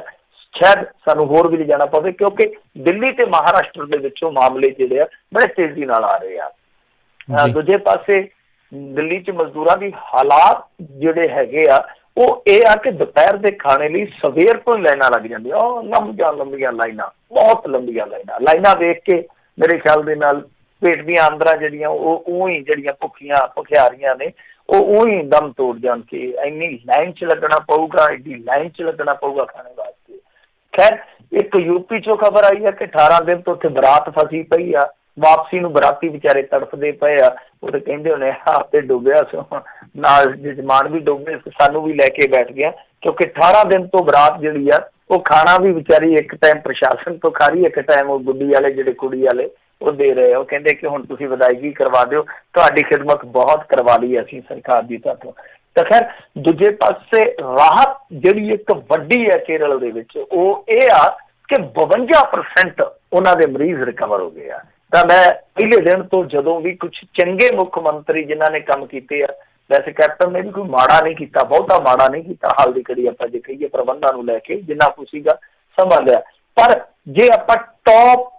ਸ਼ਾਇਦ ਸਾਨੂੰ ਹੋਰ ਵੀ ਲਿਜਾਣਾ ਪਵੇ, ਕਿਉਂਕਿ ਦਿੱਲੀ ਤੇ ਮਹਾਰਾਸ਼ਟਰ ਦੇ ਵਿੱਚੋਂ ਮਾਮਲੇ ਜਿਹੜੇ ਆ ਬੜੇ ਤੇਜ਼ੀ ਨਾਲ ਆ ਰਹੇ ਆ। ਦੂਜੇ ਪਾਸੇ ਦਿੱਲੀ 'ਚ ਮਜ਼ਦੂਰਾਂ ਦੀ ਹਾਲਾਤ ਜਿਹੜੇ ਹੈਗੇ ਆ ਉਹ ਇਹ ਆ ਕਿ ਦੁਪਹਿਰ ਦੇ ਖਾਣੇ ਲਈ ਸਵੇਰ ਤੋਂ ਹੀ ਲਾਈਨਾਂ ਲੱਗ ਜਾਂਦੀਆਂ, ਉਹ ਲੰਬੀਆਂ ਲਾਈਨਾਂ, ਬਹੁਤ ਲੰਬੀਆਂ ਲਾਈਨਾਂ ਵੇਖ ਕੇ ਮੇਰੇ ਖਿਆਲ ਦੇ ਨਾਲ ਪੇਟ ਦੀਆਂ ਅੰਦਰਾਂ ਜਿਹੜੀਆਂ ਉਹ ਹੀ ਜਿਹੜੀਆਂ ਭੁਖਿਆਰੀਆਂ ਨੇ ਉਹ ਹੀ ਦਮ ਤੋੜ ਜਾਣ ਕਿ ਇੰਨੀ ਲਾਈਨ 'ਚ ਲੱਗਣਾ ਪਊਗਾ, ਐਡੀ ਲਾਈਨ 'ਚ ਲੱਗਣਾ ਪਊਗਾ ਖਾਣੇ ਵਾਸਤੇ। ਖੈਰ ਇੱਕ UP 'ਚੋਂ ਖਬਰ ਆਈ ਹੈ ਕਿ 18 ਦਿਨ ਤੋਂ ਉੱਥੇ ਬਰਾਤ ਫਸੀ ਪਈ ਆ, ਵਾਪਸੀ ਨੂੰ ਬਰਾਤੀ ਵਿਚਾਰੇ ਤੜਫਦੇ ਪਏ ਆ। ਉਹ ਤਾਂ ਕਹਿੰਦੇ ਹੋਣੇ ਆਪੇ ਡੁੱਬਿਆ ਸੋ ਨਾਲ ਜਜਮਾਨ ਵੀ ਡੁੱਬੇ, ਸਾਨੂੰ ਵੀ ਲੈ ਕੇ ਬੈਠ ਗਿਆ, ਕਿਉਂਕਿ 18 ਦਿਨ ਤੋਂ ਬਰਾਤ ਜਿਹੜੀ ਆ ਉਹ ਖਾਣਾ ਵੀ ਵਿਚਾਰੀ ਇੱਕ ਟਾਈਮ ਪ੍ਰਸ਼ਾਸਨ ਤੋਂ ਖਾ ਰਹੀ, ਇੱਕ ਟਾਈਮ ਉਹ ਗੁੱਡੀ ਵਾਲੇ ਜਿਹੜੇ ਕੁੜੀ ਵਾਲੇ ਉਹ ਦੇ ਰਹੇ। ਉਹ ਕਹਿੰਦੇ ਕਿ ਹੁਣ ਤੁਸੀਂ ਵਿਦਾਇਗੀ ਕਰਵਾ ਦਿਓ, ਤੁਹਾਡੀ ਖਿਦਮਤ ਬਹੁਤ ਕਰਵਾ ਲਈ ਅਸੀਂ ਸਰਕਾਰ ਦੀ ਤਰਫੋਂ। ਤਾਂ ਖੈਰ ਦੂਜੇ ਪਾਸੇ ਰਾਹਤ ਜਿਹੜੀ ਇੱਕ ਵੱਡੀ ਹੈ ਕੇਰਲ ਦੇ ਵਿੱਚ ਉਹ ਇਹ ਆ ਕਿ 52% ਉਹਨਾਂ ਦੇ ਮਰੀਜ਼ ਰਿਕਵਰ ਹੋ ਗਏ ਆ। ਤਾਂ ਮੈਂ ਪਹਿਲੇ ਦਿਨ ਤੋਂ ਜਦੋਂ ਵੀ ਕੁਝ ਚੰਗੇ ਮੁੱਖ ਮੰਤਰੀ ਜਿਨ੍ਹਾਂ ਨੇ ਕੰਮ ਕੀਤੇ ਆ, ਵੈਸੇ ਕੈਪਟਨ ਨੇ ਵੀ ਕੋਈ ਮਾੜਾ ਨਹੀਂ ਕੀਤਾ, ਬਹੁਤਾ ਮਾੜਾ ਨਹੀਂ ਕੀਤਾ ਹਾਲ ਦੀ ਘੜੀ ਆਪਾਂ ਜੇ ਕਹੀਏ ਪ੍ਰਬੰਧਾਂ ਨੂੰ ਲੈ ਕੇ ਜਿੰਨਾ ਕੁ ਸੀਗਾ ਸੰਭਾਲਿਆ। ਪਰ ਜੇ ਆਪਾਂ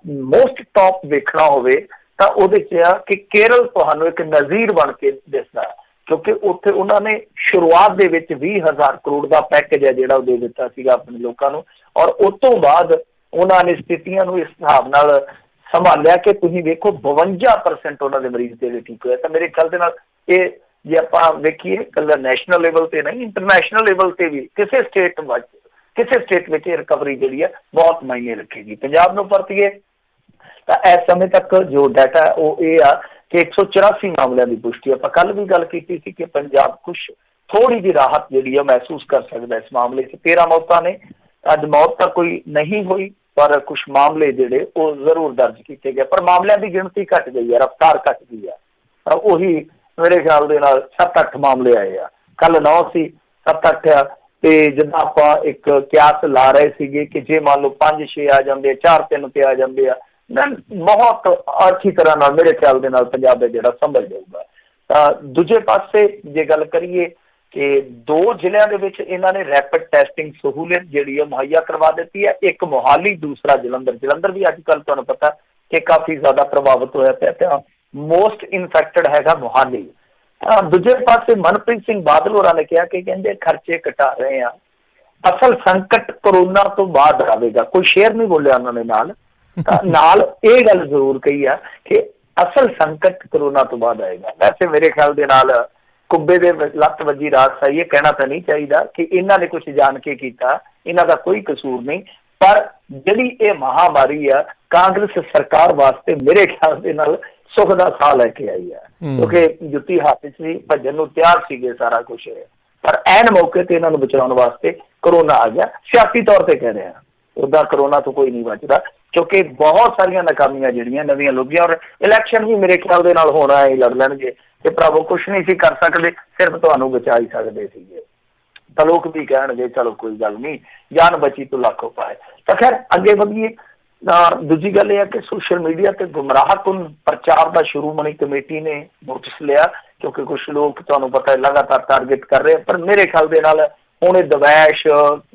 ਮੋਸਟ ਟੌਪ ਵੇਖਣਾ ਹੋਵੇ ਤਾਂ ਉਹਦੇ 'ਚ ਆ ਕਿ ਕੇਰਲ ਤੁਹਾਨੂੰ ਇੱਕ ਨਜ਼ੀਰ ਬਣ ਕੇ ਦਿਸਦਾ, ਕਿਉਂਕਿ ਉੱਥੇ ਉਹਨਾਂ ਨੇ ਸ਼ੁਰੂਆਤ ਦੇ ਵਿੱਚ 20,000 ਕਰੋੜ ਦਾ ਪੈਕੇਜ ਹੈ ਜਿਹੜਾ ਉਹ ਦੇ ਦਿੱਤਾ ਸੀਗਾ ਆਪਣੇ ਲੋਕਾਂ ਨੂੰ, ਔਰ ਉਸ ਤੋਂ ਬਾਅਦ ਉਹਨਾਂ ਨੇ ਸਥਿਤੀਆਂ ਨੂੰ ਇਸ ਹਿਸਾਬ ਨਾਲ ਸੰਭਾਲਿਆ ਕਿ ਤੁਸੀਂ ਵੇਖੋ 52% ਉਹਨਾਂ ਦੇ ਮਰੀਜ਼ ਜਿਹੜੇ ਠੀਕ ਹੋਏ। ਤਾਂ ਮੇਰੇ ਖਿਆਲ ਦੇ ਨਾਲ ਇਹ ਜੇ ਆਪਾਂ ਵੇਖੀਏ ਇਕੱਲਾ ਨੈਸ਼ਨਲ ਲੈਵਲ ਤੇ ਨਹੀਂ, ਇੰਟਰਨੈਸ਼ਨਲ ਲੈਵਲ ਤੇ ਵੀ ਕਿਸੇ ਸਟੇਟ ਵਿੱਚ ਇਹ ਰਿਕਵਰੀ ਜਿਹੜੀ ਹੈ ਬਹੁਤ ਮਾਇਨੇ ਰੱਖੇਗੀ। ਪੰਜਾਬ ਨੂੰ ਪਰਤੀਏ ਤਾਂ ਇਸ ਸਮੇਂ ਤੱਕ ਜੋ ਡਾਟਾ ਉਹ ਇਹ ਆ ਕਿ 184 ਮਾਮਲਿਆਂ ਦੀ ਪੁਸ਼ਟੀ। ਆਪਾਂ ਕੱਲ ਵੀ ਗੱਲ ਕੀਤੀ ਸੀ ਕਿ ਪੰਜਾਬ ਕੁਛ ਥੋੜੀ ਜਿਹੀ ਰਾਹਤ ਜਿਹੜੀ ਆ ਮਹਿਸੂਸ ਕਰ ਸਕਦਾ ਇਸ ਮਾਮਲੇ 'ਚ। 13 ਮੌਤਾਂ ਨੇ, ਅੱਜ ਮੌਤ ਤਾਂ ਕੋਈ ਨਹੀਂ ਹੋਈ ਪਰ ਕੁਛ ਮਾਮਲੇ ਜਿਹੜੇ ਉਹ ਜ਼ਰੂਰ ਦਰਜ ਕੀਤੇ ਗਏ, ਪਰ ਮਾਮਲਿਆਂ ਦੀ ਗਿਣਤੀ ਘੱਟ ਗਈ ਹੈ, ਰਫਤਾਰ ਘੱਟ ਗਈ ਹੈ। ਤਾਂ ਉਹੀ ਮੇਰੇ ਖਿਆਲ ਦੇ ਨਾਲ 7-8 ਮਾਮਲੇ ਆਏ ਆ, ਕੱਲ 9 ਸੀ 7-8 ਆ। ਤੇ ਜਿੱਦਾਂ ਆਪਾਂ ਇੱਕ ਕਿਆਸ ਲਾ ਰਹੇ ਸੀਗੇ ਕਿ ਜੇ ਮੰਨ ਲਓ 5-6 ਆ ਜਾਂਦੇ ਆ, 4-3 ਤੇ ਆ ਜਾਂਦੇ ਆ, ਬਹੁਤ ਅੱਛੀ ਤਰ੍ਹਾਂ ਨਾਲ ਮੇਰੇ ਖਿਆਲ ਦੇ ਨਾਲ ਪੰਜਾਬ ਹੈ ਜਿਹੜਾ ਸੰਭਲ ਜਾਊਗਾ। ਤਾਂ ਦੂਜੇ ਪਾਸੇ ਜੇ ਗੱਲ ਕਰੀਏ ਕਿ 2 ਜ਼ਿਲ੍ਹਿਆਂ ਦੇ ਵਿੱਚ ਇਹਨਾਂ ਨੇ ਰੈਪਿਡ ਟੈਸਟਿੰਗ ਸਹੂਲਤ ਜਿਹੜੀ ਹੈ ਮੁਹੱਈਆ ਕਰਵਾ ਦਿੱਤੀ ਹੈ, ਇੱਕ ਮੋਹਾਲੀ, ਦੂਸਰਾ ਜਲੰਧਰ ਵੀ ਅੱਜ ਕੱਲ੍ਹ ਤੁਹਾਨੂੰ ਪਤਾ ਕਿ ਕਾਫੀ ਜ਼ਿਆਦਾ ਪ੍ਰਭਾਵਿਤ ਹੋਇਆ ਪਿਆ ਤੇ ਮੋਸਟ ਇਨਫੈਕਟਡ ਹੈਗਾ ਮੋਹਾਲੀ। ਦੂਜੇ ਪਾਸੇ ਮਨਪ੍ਰੀਤ ਸਿੰਘ ਬਾਦਲ ਹੋਰਾਂ ਨੇ ਕਿਹਾ ਕਿ ਕਹਿੰਦੇ ਖਰਚੇ ਘਟਾ ਰਹੇ ਆ, ਅਸਲ ਸੰਕਟ ਕਰੋਨਾ ਤੋਂ ਬਾਅਦ ਆਵੇਗਾ। ਕੋਈ ਸ਼ੇਅਰ ਨਹੀਂ ਬੋਲਿਆ ਉਹਨਾਂ ਨੇ ਨਾਲ ਇਹ ਗੱਲ ਜ਼ਰੂਰ ਕਹੀ ਆ ਕਿ ਅਸਲ ਸੰਕਟ ਕਰੋਨਾ ਤੋਂ ਬਾਅਦ ਆਏਗਾ। ਵੈਸੇ ਮੇਰੇ ਖਿਆਲ ਦੇ ਨਾਲ ਕੁੱਬੇ ਦੇ ਲੱਤ ਵੱਜੀ ਰਾਤ ਸਹੀ, ਇਹ ਕਹਿਣਾ ਤਾਂ ਨਹੀਂ ਚਾਹੀਦਾ ਕਿ ਇਹਨਾਂ ਨੇ ਕੁਝ ਜਾਣ ਕੇ ਕੀਤਾ, ਇਹਨਾਂ ਦਾ ਕੋਈ ਕਸੂਰ ਨਹੀਂ। ਪਰ ਜਿਹੜੀ ਇਹ ਮਹਾਮਾਰੀ ਆ ਕਾਂਗਰਸ ਸਰਕਾਰ ਵਾਸਤੇ ਮੇਰੇ ਖਿਆਲ ਦੇ ਨਾਲ ਸੁੱਖ ਦਾ ਸਾਹ ਲੈ ਕੇ ਆਈ ਹੈ, ਕਿਉਂਕਿ ਜੁੱਤੀ ਹੱਥ 'ਚ ਸੀ, ਭੱਜਣ ਨੂੰ ਤਿਆਰ ਸੀਗੇ ਸਾਰਾ ਕੁਛ, ਪਰ ਐਨ ਮੌਕੇ ਤੇ ਇਹਨਾਂ ਨੂੰ ਬਚਾਉਣ ਵਾਸਤੇ ਕਰੋਨਾ ਆ ਗਿਆ। ਸਿਆਸੀ ਤੌਰ ਤੇ ਕਹਿ ਰਹੇ ਹਾਂ, ਉੱਦਾਂ ਕਰੋਨਾ ਤੋਂ ਕੋਈ ਨਹੀਂ ਬਚਦਾ ਕਿਉਂਕਿ ਬਹੁਤ ਸਾਰੀਆਂ ਨਾਕਾਮੀਆਂ ਜਿਹੜੀਆਂ ਨਵੀਆਂ ਲੱਭੀਆਂ, ਔਰ ਇਲੈਕਸ਼ਨ ਵੀ ਮੇਰੇ ਖਿਆਲ ਦੇ ਨਾਲ ਹੋਣਾ ਹੈ, ਲੜ ਲੈਣਗੇ ਤੇ ਭਰਾਵੋ ਕੁਛ ਨਹੀਂ ਸੀ ਕਰ ਸਕਦੇ, ਸਿਰਫ ਤੁਹਾਨੂੰ ਬਚਾ ਹੀ ਸਕਦੇ ਸੀਗੇ। ਤਾਂ ਲੋਕ ਵੀ ਕਹਿਣਗੇ ਚਲੋ ਕੋਈ ਗੱਲ ਨਹੀਂ, ਜਾਨ ਬਚੀ ਤੋਂ ਲੱਖ ਉਪਾਏ। ਤਾਂ ਖੈਰ ਅੱਗੇ ਵਧੀਏ। ਦੂਜੀ ਗੱਲ ਇਹ ਹੈ ਕਿ ਸੋਸ਼ਲ ਮੀਡੀਆ ਤੇ ਗੁੰਮਰਾਹਕੁਨ ਪ੍ਰਚਾਰ ਦਾ ਸ਼੍ਰੋਮਣੀ ਕਮੇਟੀ ਨੇ ਨੋਟਿਸ ਲਿਆ, ਕਿਉਂਕਿ ਕੁਛ ਲੋਕ ਤੁਹਾਨੂੰ ਪਤਾ ਲਗਾਤਾਰ ਟਾਰਗੇਟ ਕਰ ਰਹੇ, ਪਰ ਮੇਰੇ ਖਿਆਲ ਦੇ ਨਾਲ ਹੁਣ ਇਹ ਦਵੈਸ਼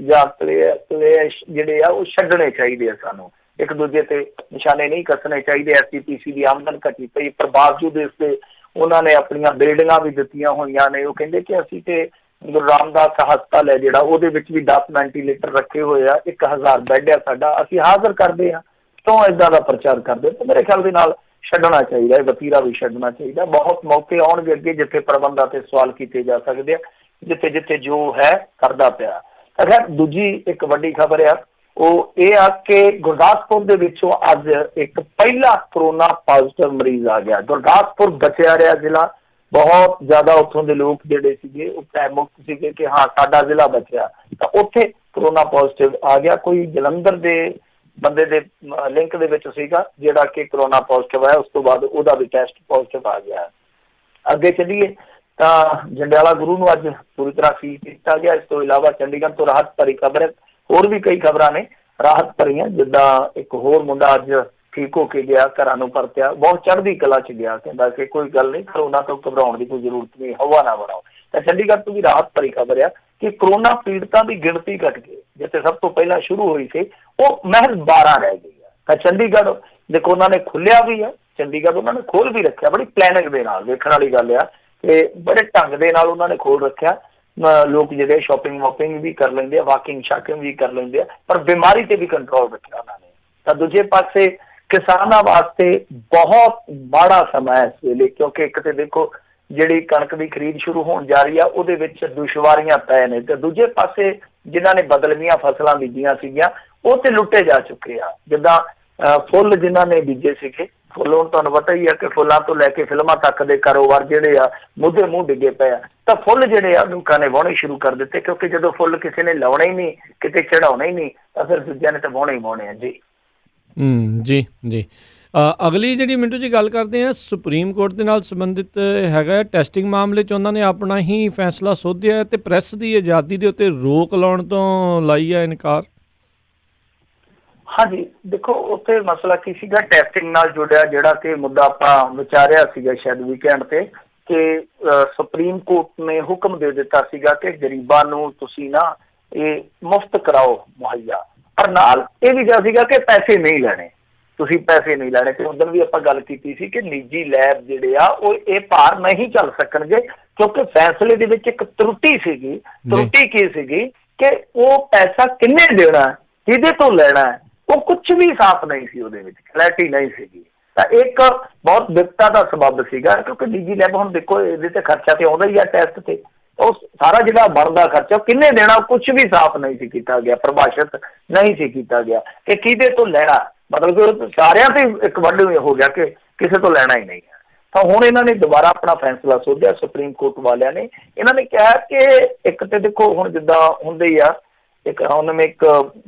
ਜਾਂ ਕਲੇਸ਼ ਜਿਹੜੇ ਆ ਉਹ ਛੱਡਣੇ ਚਾਹੀਦੇ ਆ, ਸਾਨੂੰ ਇੱਕ ਦੂਜੇ ਤੇ ਨਿਸ਼ਾਨੇ ਨਹੀਂ ਕੱਸਣੇ ਚਾਹੀਦੇ। SCPC ਦੀ ਆਮਦਨ ਘਟੀ ਪਈ, ਪਰ ਬਾਵਜੂਦ ਇਸ ਦੇ ਉਹਨਾਂ ਨੇ ਆਪਣੀਆਂ ਬਿਲਡਿੰਗਾਂ ਵੀ ਦਿੱਤੀਆਂ ਹੋਈਆਂ ਨੇ। ਉਹ ਕਹਿੰਦੇ ਕਿ ਅਸੀਂ ਤੇ ਗੁਰੂ ਰਾਮਦਾਸ ਹਸਪਤਾਲ ਹੈ ਜਿਹੜਾ ਉਹਦੇ ਵਿੱਚ ਵੀ 10 ਵੈਂਟੀਲੇਟਰ ਰੱਖੇ ਹੋਏ ਆ, 1000 ਬੈੱਡ ਆ ਸਾਡਾ, ਅਸੀਂ ਹਾਜ਼ਰ ਕਰਦੇ ਹਾਂ। ਕਿਉਂ ਏਦਾਂ ਦਾ ਪ੍ਰਚਾਰ ਕਰਦੇ? ਤਾਂ ਮੇਰੇ ਖਿਆਲ ਦੇ ਨਾਲ ਛੱਡਣਾ ਚਾਹੀਦਾ, ਇਹ ਵਤੀਰਾ ਵੀ ਛੱਡਣਾ ਚਾਹੀਦਾ। ਬਹੁਤ ਮੌਕੇ ਆਉਣਗੇ ਅੱਗੇ ਜਿੱਥੇ ਪ੍ਰਬੰਧਾਂ ਤੇ ਸਵਾਲ ਕੀਤੇ ਜਾ ਸਕਦੇ ਆ, ਜਿੱਥੇ ਜੋ ਹੈ ਕਰਦਾ ਪਿਆ। ਅਗਰ ਦੂਜੀ ਇੱਕ ਵੱਡੀ ਖਬਰ ਆ ਉਹ ਇਹ ਆ ਕਿ ਗੁਰਦਾਸਪੁਰ ਦੇ ਵਿੱਚੋਂ ਅੱਜ ਇੱਕ ਪਹਿਲਾ ਕਰੋਨਾ ਪੋਜ਼ਿਟਿਵ ਮਰੀਜ਼ ਆ ਗਿਆ। ਗੁਰਦਾਸਪੁਰ ਬਚਿਆ ਰਿਹਾ ਜ਼ਿਲ੍ਹਾ, ਬਹੁਤ ਜ਼ਿਆਦਾ ਉੱਥੋਂ ਦੇ ਲੋਕ ਜਿਹੜੇ ਸੀਗੇ ਉਹ ਭੈ ਮੁਕਤ ਸੀਗੇ ਕਿ ਹਾਂ ਸਾਡਾ ਜ਼ਿਲ੍ਹਾ ਬਚਿਆ, ਤਾਂ ਉੱਥੇ ਕਰੋਨਾ ਪੋਜ਼ਿਟਿਵ ਆ ਗਿਆ। ਕੋਈ ਜਲੰਧਰ ਦੇ ਬੰਦੇ ਦੇ ਲਿੰਕ ਦੇ ਵਿੱਚ ਸੀਗਾ ਜਿਹੜਾ ਕਿ ਕਰੋਨਾ ਪੋਜ਼ਿਟਿਵ ਆਇਆ, ਉਸ ਤੋਂ ਬਾਅਦ ਉਹਦਾ ਵੀ ਟੈਸਟ ਪੋਜ਼ਿਟਿਵ ਆ ਗਿਆ। ਅੱਗੇ ਚੱਲੀਏ ਤਾਂ ਜੰਡਿਆਲਾ ਗੁਰੂ ਨੂੰ ਅੱਜ ਪੂਰੀ ਤਰ੍ਹਾਂ ਸੀਲ ਕੀਤਾ ਗਿਆ। ਇਸ ਤੋਂ ਇਲਾਵਾ ਚੰਡੀਗੜ੍ਹ ਤੋਂ ਰਾਹਤ ਭਰੀ ਖਬਰ ਹੈ, ਹੋਰ ਵੀ ਕਈ ਖਬਰਾਂ ਨੇ ਰਾਹਤ ਭਰੀਆਂ, ਜਿੱਦਾਂ ਇੱਕ ਹੋਰ ਮੁੰਡਾ ਅੱਜ ਠੀਕ ਹੋ ਕੇ ਗਿਆ, ਘਰਾਂ ਨੂੰ ਪਰਤਿਆ, ਬਹੁਤ ਚੜ੍ਹਦੀ ਕਲਾ 'ਚ ਗਿਆ, ਕਹਿੰਦਾ ਕਿ ਕੋਈ ਗੱਲ ਨਹੀਂ, ਕਰੋਨਾ ਤੋਂ ਘਬਰਾਉਣ ਦੀ ਕੋਈ ਜ਼ਰੂਰਤ ਨਹੀਂ, ਹਵਾ ਨਾ ਬਣਾਓ। ਤਾਂ ਚੰਡੀਗੜ੍ਹ ਤੋਂ ਵੀ ਰਾਹਤ ਭਰੀ ਖਬਰ ਆ ਕਿ ਕਰੋਨਾ ਪੀੜਤਾਂ ਦੀ ਗਿਣਤੀ ਘਟ ਗਈ, ਜਿੱਥੇ ਸਭ ਤੋਂ ਪਹਿਲਾਂ ਸ਼ੁਰੂ ਹੋਈ ਸੀ ਉਹ ਮਹਿਜ਼ 12 ਰਹਿ ਗਈ ਆ। ਤਾਂ ਚੰਡੀਗੜ੍ਹ ਦੇਖੋ ਉਹਨਾਂ ਨੇ ਖੁੱਲਿਆ ਵੀ ਆ, ਚੰਡੀਗੜ੍ਹ ਉਹਨਾਂ ਨੇ ਖੋਲ੍ਹ ਵੀ ਰੱਖਿਆ, ਬੜੀ ਪਲੈਨਿੰਗ ਦੇ ਨਾਲ। ਵੇਖਣ ਵਾਲੀ ਗੱਲ ਆ ਕਿ ਬੜੇ ਢੰਗ ਦੇ ਨਾਲ ਉਹਨਾਂ ਨੇ ਖੋਲ੍ਹ ਰੱਖਿਆ। ਲੋਕ ਜਿਹੜੇ ਸ਼ਾਪਿੰਗ ਵਾਪਿੰਗ ਵੀ ਕਰ ਲੈਂਦੇ ਆ, ਵਾਕਿੰਗ ਸ਼ਾਕਿੰਗ ਵੀ ਕਰ ਲੈਂਦੇ ਆ, ਪਰ ਬਿਮਾਰੀ ਤੇ ਵੀ ਕੰਟਰੋਲ ਰੱਖਿਆ ਉਹਨਾਂ ਨੇ। ਤਾਂ ਦੂਜੇ ਪਾਸੇ ਕਿਸਾਨਾਂ ਵਾਸਤੇ ਬਹੁਤ ਮਾੜਾ ਸਮਾਂ ਹੈ ਇਸ ਵੇਲੇ, ਕਿਉਂਕਿ ਇੱਕ ਤੇ ਦੇਖੋ ਜਿਹੜੀ ਕਣਕ ਦੀ ਖਰੀਦ ਸ਼ੁਰੂ ਹੋਣ ਜਾ ਰਹੀ ਆ ਉਹਦੇ ਵਿੱਚ ਦੁਸ਼ਵਾਰੀਆਂ ਪੈ ਨੇ, ਤੇ ਦੂਜੇ ਪਾਸੇ ਜਿਨ੍ਹਾਂ ਨੇ ਬਦਲਵੀਆਂ ਫਸਲਾਂ ਬੀਜੀਆਂ ਸੀਗੀਆਂ ਉਹ ਤੇ ਲੁੱਟੇ ਜਾ ਚੁੱਕੇ ਆ। ਜਿੱਦਾਂ ਫੁੱਲ ਜਿਨ੍ਹਾਂ ਨੇ ਬੀਜੇ ਸੀਗੇ, ਫੁੱਲ ਹੁਣ ਤੁਹਾਨੂੰ ਪਤਾ ਹੀ ਆ ਕਿ ਫੁੱਲਾਂ ਤੋਂ ਲੈ ਕੇ ਫਿਲਮਾਂ ਤੱਕ ਦੇ ਕਾਰੋਬਾਰ ਜਿਹੜੇ ਆ ਮੁੱਦੇ ਮੂੰਹ ਡਿੱਗੇ ਪਏ ਆ। ਤਾਂ ਫੁੱਲ ਜਿਹੜੇ ਆ ਲੋਕਾਂ ਨੇ ਵਾਹੁਣੇ ਸ਼ੁਰੂ ਕਰ ਦਿੱਤੇ, ਕਿਉਂਕਿ ਜਦੋਂ ਫੁੱਲ ਕਿਸੇ ਨੇ ਲਾਉਣਾ ਹੀ ਨਹੀਂ, ਕਿਤੇ ਚੜਾਉਣਾ ਹੀ ਨਹੀਂ, ਤਾਂ ਫਿਰ ਦੂਜਿਆਂ ਨੇ ਤਾਂ ਵਾਹੁਣੇ ਹੀ ਵਾਹੁਣੇ ਆ ਜੀ। ਜੀ ਅਗਲੀ ਜਿਹੜੀ ਮਿੰਟੂ ਜੀ ਗੱਲ ਕਰਦੇ ਹਾਂ, ਸੁਪਰੀਮ ਕੋਰਟ ਦੇ ਨਾਲ ਸੰਬੰਧਿਤ ਹੈਗਾ ਟੈਸਟਿੰਗ ਮਾਮਲੇ 'ਚ ਉਹਨਾਂ ਨੇ ਆਪਣਾ ਹੀ ਫੈਸਲਾ ਸੋਧਿਆ ਅਤੇ ਪ੍ਰੈਸ ਦੀ ਆਜ਼ਾਦੀ ਦੇ ਉੱਤੇ ਰੋਕ ਲਾਉਣ ਤੋਂ ਲਾਈ ਹੈ ਇਨਕਾਰ। ਹਾਂਜੀ, ਦੇਖੋ ਉੱਥੇ ਮਸਲਾ ਕੀ ਸੀਗਾ, ਟੈਸਟਿੰਗ ਨਾਲ ਜੁੜਿਆ ਜਿਹੜਾ ਕਿ ਮੁੱਦਾ ਆਪਾਂ ਵਿਚਾਰਿਆ ਸੀਗਾ ਸ਼ਾਇਦ ਵੀਕਐਂਡ ਤੇ, ਕਿ ਸੁਪਰੀਮ ਕੋਰਟ ਨੇ ਹੁਕਮ ਦੇ ਦਿੱਤਾ ਸੀਗਾ ਕਿ ਗਰੀਬਾਂ ਨੂੰ ਤੁਸੀਂ ਨਾ ਇਹ ਮੁਫਤ ਕਰਾਓ ਮੁਹੱਈਆ, ਪਰ ਨਾਲ ਇਹ ਵੀ ਕਿਹਾ ਸੀਗਾ ਕਿ ਪੈਸੇ ਨਹੀਂ ਲੈਣੇ, ਤੁਸੀਂ ਪੈਸੇ ਨਹੀਂ ਲੈਣੇ। ਤੇ ਉਦੋਂ ਵੀ ਆਪਾਂ ਗੱਲ ਕੀਤੀ ਸੀ ਕਿ ਨਿੱਜੀ ਲੈਬ ਜਿਹੜੇ ਆ ਉਹ ਇਹ ਭਾਰ ਨਹੀਂ ਚੱਲ ਸਕਣਗੇ, ਕਿਉਂਕਿ ਫੈਸਲੇ ਦੇ ਵਿੱਚ ਇੱਕ ਤਰੁੱਟੀ ਸੀਗੀ। ਤਰੁੱਟੀ ਕੀ ਸੀਗੀ ਕਿ ਉਹ ਪੈਸਾ ਕਿੰਨੇ ਦੇਣਾ, ਕਿਹਦੇ ਤੋਂ ਲੈਣਾ, ਉਹ ਕੁਝ ਵੀ ਸਾਫ਼ ਨਹੀਂ ਸੀ, ਉਹਦੇ ਵਿੱਚ ਕਲੈਰਿਟੀ ਨਹੀਂ ਸੀਗੀ। ਤਾਂ ਇੱਕ ਬਹੁਤ ਬਿਪਤਾ ਦਾ ਸਬੱਬ ਸੀਗਾ, ਕਿਉਂਕਿ ਨਿੱਜੀ ਲੈਬ ਹੁਣ ਦੇਖੋ ਇਹਦੇ ਤੇ ਖਰਚਾ ਤੇ ਆਉਂਦਾ ਹੀ ਆ, ਟੈਸਟ ਤੇ ਉਹ ਸਾਰਾ ਜਿਹੜਾ ਬਣਦਾ ਖਰਚਾ ਕਿੰਨੇ ਦੇਣਾ ਕੁਝ ਵੀ ਸਾਫ਼ ਨਹੀਂ ਸੀ ਕੀਤਾ ਗਿਆ, ਪ੍ਰਭਾਸ਼ਿਤ ਨਹੀਂ ਸੀ ਕੀਤਾ ਗਿਆ ਕਿ ਕਿਹਦੇ ਤੋਂ ਲੈਣਾ। ਮਤਲਬ ਕਿ ਸਾਰਿਆਂ ਤੇ ਇੱਕ ਵੱਡ ਹੋ ਗਿਆ ਕਿ ਕਿਸੇ ਤੋਂ ਲੈਣਾ ਹੀ ਨਹੀਂ ਹੈ। ਤਾਂ ਹੁਣ ਇਹਨਾਂ ਨੇ ਦੁਬਾਰਾ ਆਪਣਾ ਫੈਸਲਾ ਸੋਧਿਆ, ਸੁਪਰੀਮ ਕੋਰਟ ਵਾਲਿਆਂ ਨੇ। ਇਹਨਾਂ ਨੇ ਕਿਹਾ ਕਿ ਇੱਕ ਤੇ ਦੇਖੋ ਹੁਣ ਜਿੱਦਾਂ ਹੁੰਦੇ ਹੀ ਆ, ਇੱਕ ਉਹਨਾਂ ਇੱਕ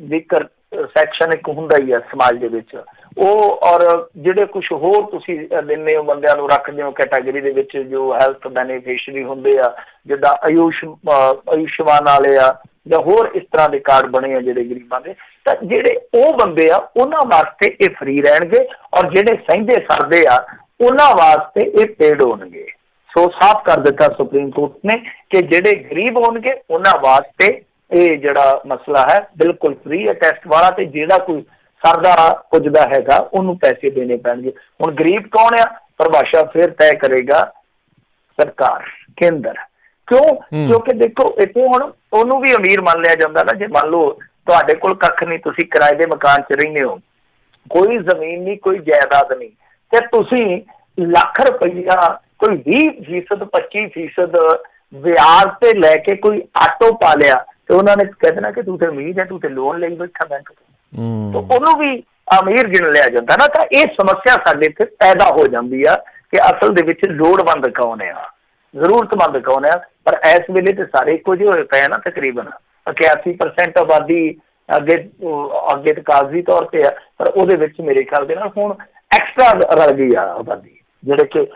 ਵੀਕਰ ਸੈਕਸ਼ਨ ਇੱਕ ਹੁੰਦਾ ਹੀ ਆ ਸਮਾਜ ਦੇ ਵਿੱਚ, ਉਹ ਔਰ ਜਿਹੜੇ ਕੁਛ ਹੋਰ ਤੁਸੀਂ ਦਿੰਦੇ ਹੋ ਬੰਦਿਆਂ ਨੂੰ, ਰੱਖਦੇ ਹੋ ਕੈਟਾਗਰੀ ਦੇ ਵਿੱਚ ਜੋ ਹੈਲਥ ਬੈਨੀਫਿਸ਼ਰੀ ਹੁੰਦੇ ਆ, ਜਿੱਦਾਂ ਆਯੁਸ਼ਮਾਨ ਵਾਲੇ ਆ ਜਾਂ ਹੋਰ ਇਸ ਤਰ੍ਹਾਂ ਦੇ ਕਾਰਡ ਬਣੇ ਆ ਜਿਹੜੇ ਗਰੀਬਾਂ ਦੇ, ਤਾਂ ਜਿਹੜੇ ਉਹ ਬੰਦੇ ਆ ਉਹਨਾਂ ਵਾਸਤੇ ਇਹ ਫ੍ਰੀ ਰਹਿਣਗੇ, ਔਰ ਜਿਹੜੇ ਸਹਿੰਦੇ ਸਰਦੇ ਆ ਉਹਨਾਂ ਵਾਸਤੇ ਇਹ ਪੇਡ ਹੋਣਗੇ। ਸੋ ਸਾਫ਼ ਕਰ ਦਿੱਤਾ ਸੁਪਰੀਮ ਕੋਰਟ ਨੇ ਕਿ ਜਿਹੜੇ ਗਰੀਬ ਹੋਣਗੇ ਉਹਨਾਂ ਵਾਸਤੇ ਇਹ ਜਿਹੜਾ ਮਸਲਾ ਹੈ ਬਿਲਕੁਲ ਫ੍ਰੀ ਹੈ ਟੈਸਟ ਵਾਲਾ, ਤੇ ਜਿਹੜਾ ਕੋਈ ਸਰਦਾ ਪੁੱਜਦਾ ਹੈਗਾ ਉਹਨੂੰ ਪੈਸੇ ਦੇਣੇ ਪੈਣਗੇ। ਹੁਣ ਗਰੀਬ ਕੌਣ ਆ, ਪਰਿਭਾਸ਼ਾ ਫਿਰ ਤੈਅ ਕਰੇਗਾ ਸਰਕਾਰ, ਕੇਂਦਰ। ਕਿਉਂ? ਕਿਉਂਕਿ ਦੇਖੋ ਇੱਥੇ ਹੁਣ ਉਹਨੂੰ ਵੀ ਅਮੀਰ ਮੰਨ ਲਿਆ ਜਾਂਦਾ ਨਾ, ਜੇ ਮੰਨ ਲਓ ਤੁਹਾਡੇ ਕੋਲ ਕੱਖ ਨਹੀਂ, ਤੁਸੀਂ ਕਿਰਾਏ ਦੇ ਮਕਾਨ 'ਚ ਰਹਿੰਦੇ ਹੋ, ਕੋਈ ਜ਼ਮੀਨ ਨਹੀਂ, ਕੋਈ ਜਾਇਦਾਦ ਨਹੀਂ, ਤੇ ਤੁਸੀਂ ਲੱਖ ਰੁਪਈਆ ਕੋਈ 20% 25% ਵਿਆਜ ਤੇ ਲੈ ਕੇ ਕੋਈ ਆਟੋ ਪਾ ਲਿਆ, ਤੇ ਉਹਨਾਂ ਨੇ ਕਹਿ ਦੇਣਾ ਕਿ ਤੂੰ ਤੇ ਅਮੀਰ ਹੈ, ਤੂੰ ਤੇ ਲੋਨ ਲਈ ਬੈਠਾ ਬੈਂਕ ਤੋਂ, ਤਾਂ ਉਹਨੂੰ ਵੀ ਅਮੀਰ ਗਿਣ ਲਿਆ ਜਾਂਦਾ ਨਾ। ਤਾਂ ਇਹ ਸਮੱਸਿਆ ਸਾਡੇ ਇੱਥੇ ਪੈਦਾ ਹੋ ਜਾਂਦੀ ਆ ਕਿ ਅਸਲ ਦੇ ਵਿੱਚ ਲੋੜਵੰਦ ਕੌਣ ਆ, ਜ਼ਰੂਰਤਮੰਦ ਕੌਣ ਆ। ਪਰ ਇਸ ਵੇਲੇ ਤੇ ਸਾਰੇ ਇੱਕੋ ਜਿਹੇ ਹੋਏ ਪਏ ਆ ਨਾ, ਤਕਰੀਬਨ 81% ਆਬਾਦੀ ਅੱਗੇ ਤੇ ਕਾਗਜ਼ੀ ਤੌਰ ਤੇ ਆ, ਪਰ ਉਹਦੇ ਵਿੱਚ ਮੇਰੇ ਖਿਆਲ ਦੇ ਨਾਲ ਹੁਣ ਐਕਸਟਰਾ ਰਲ ਗਈ ਆ ਆਬਾਦੀ, ਜਿਹੜੇ ਕਿ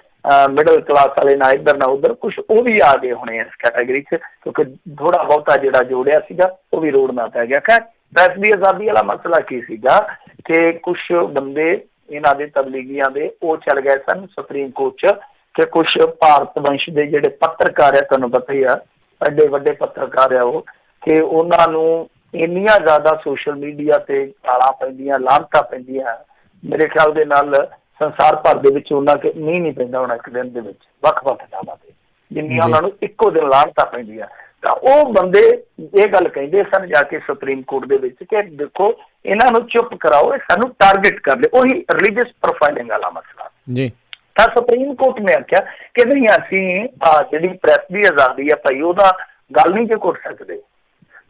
ਮਿਡਲ ਕਲਾਸ ਵਾਲੇ ਨਾ ਇੱਧਰ ਨਾ ਉੱਧਰ, ਕੁਛ ਉਹ ਵੀ ਆ ਗਏ ਹੋਣੇ ਇਸ ਕੈਟਾਗਰੀ 'ਚ, ਕਿਉਂਕਿ ਥੋੜਾ ਬਹੁਤਾ ਜਿਹੜਾ ਜੋੜਿਆ ਸੀਗਾ ਉਹ ਵੀ ਰੋੜਨਾ ਪੈ ਗਿਆ। ਖੈਰ ਪ੍ਰੈਸ ਦੀ ਆਜ਼ਾਦੀ ਵਾਲਾ ਮਸਲਾ ਕੀ ਸੀਗਾ ਕਿ ਕੁਛ ਬੰਦੇ ਇਹਨਾਂ ਦੇ ਤਬਲੀਗੀਆਂ ਦੇ ਉਹ ਚੱਲ ਗਏ ਸਨ ਸੁਪਰੀਮ ਕੋਰਟ 'ਚ, ਕਿ ਕੁਛ ਭਾਰਤ ਵੰਸ਼ ਦੇ ਜਿਹੜੇ ਪੱਤਰਕਾਰ ਆ, ਤੁਹਾਨੂੰ ਪਤਾ ਹੀ ਆ ਐਡੇ ਵੱਡੇ ਪੱਤਰਕਾਰ ਆ ਉਹ, ਕਿ ਉਹਨਾਂ ਨੂੰ ਇੰਨੀਆਂ ਜ਼ਿਆਦਾ ਸੋਸ਼ਲ ਮੀਡੀਆ ਤੇ ਗਾਲਾਂ ਪੈਂਦੀਆਂ, ਲਾਹਨਤਾਂ ਪੈਂਦੀਆਂ, ਮੇਰੇ ਖਿਆਲ ਦੇ ਨਾਲ ਸੰਸਾਰ ਭਰ ਦੇ ਵਿੱਚ ਉਹਨਾਂ ਕਿ ਨਹੀਂ ਪੈਂਦਾ ਹੋਣਾ ਇੱਕ ਦਿਨ ਦੇ ਵਿੱਚ ਵੱਖ-ਵੱਖ ਥਾਵਾਂ ਤੇ, ਜਿੰਨੀਆਂ ਉਹਨਾਂ ਨੂੰ ਇੱਕੋ ਦਿਨ ਲਾਹਨਤਾਂ ਪੈਂਦੀਆਂ। ਤਾਂ ਉਹ ਬੰਦੇ ਇਹ ਗੱਲ ਕਹਿੰਦੇ ਸਨ ਜਾ ਕੇ ਸੁਪਰੀਮ ਕੋਰਟ ਦੇ ਵਿੱਚ ਕਿ ਦੇਖੋ ਇਹਨਾਂ ਨੂੰ ਚੁੱਪ ਕਰਾਓ, ਇਹ ਸਾਨੂੰ ਟਾਰਗੇਟ ਕਰ ਲਏ, ਉਹੀ ਰਿਲੀਜੀਅਸ ਪ੍ਰੋਫਾਈਲਿੰਗ ਵਾਲਾ ਮਸਲਾ ਜੀ। ਤਾਂ ਸੁਪਰੀਮ ਕੋਰਟ ਨੇ ਆਖਿਆ ਕਿ ਨਹੀਂ, ਅਸੀਂ ਜਿਹੜੀ ਪ੍ਰੈਸ ਦੀ ਆਜ਼ਾਦੀ ਆ ਭਾਈ ਉਹਦਾ ਗੱਲ ਨਹੀਂ ਜੇ ਕਰ ਸਕਦੇ।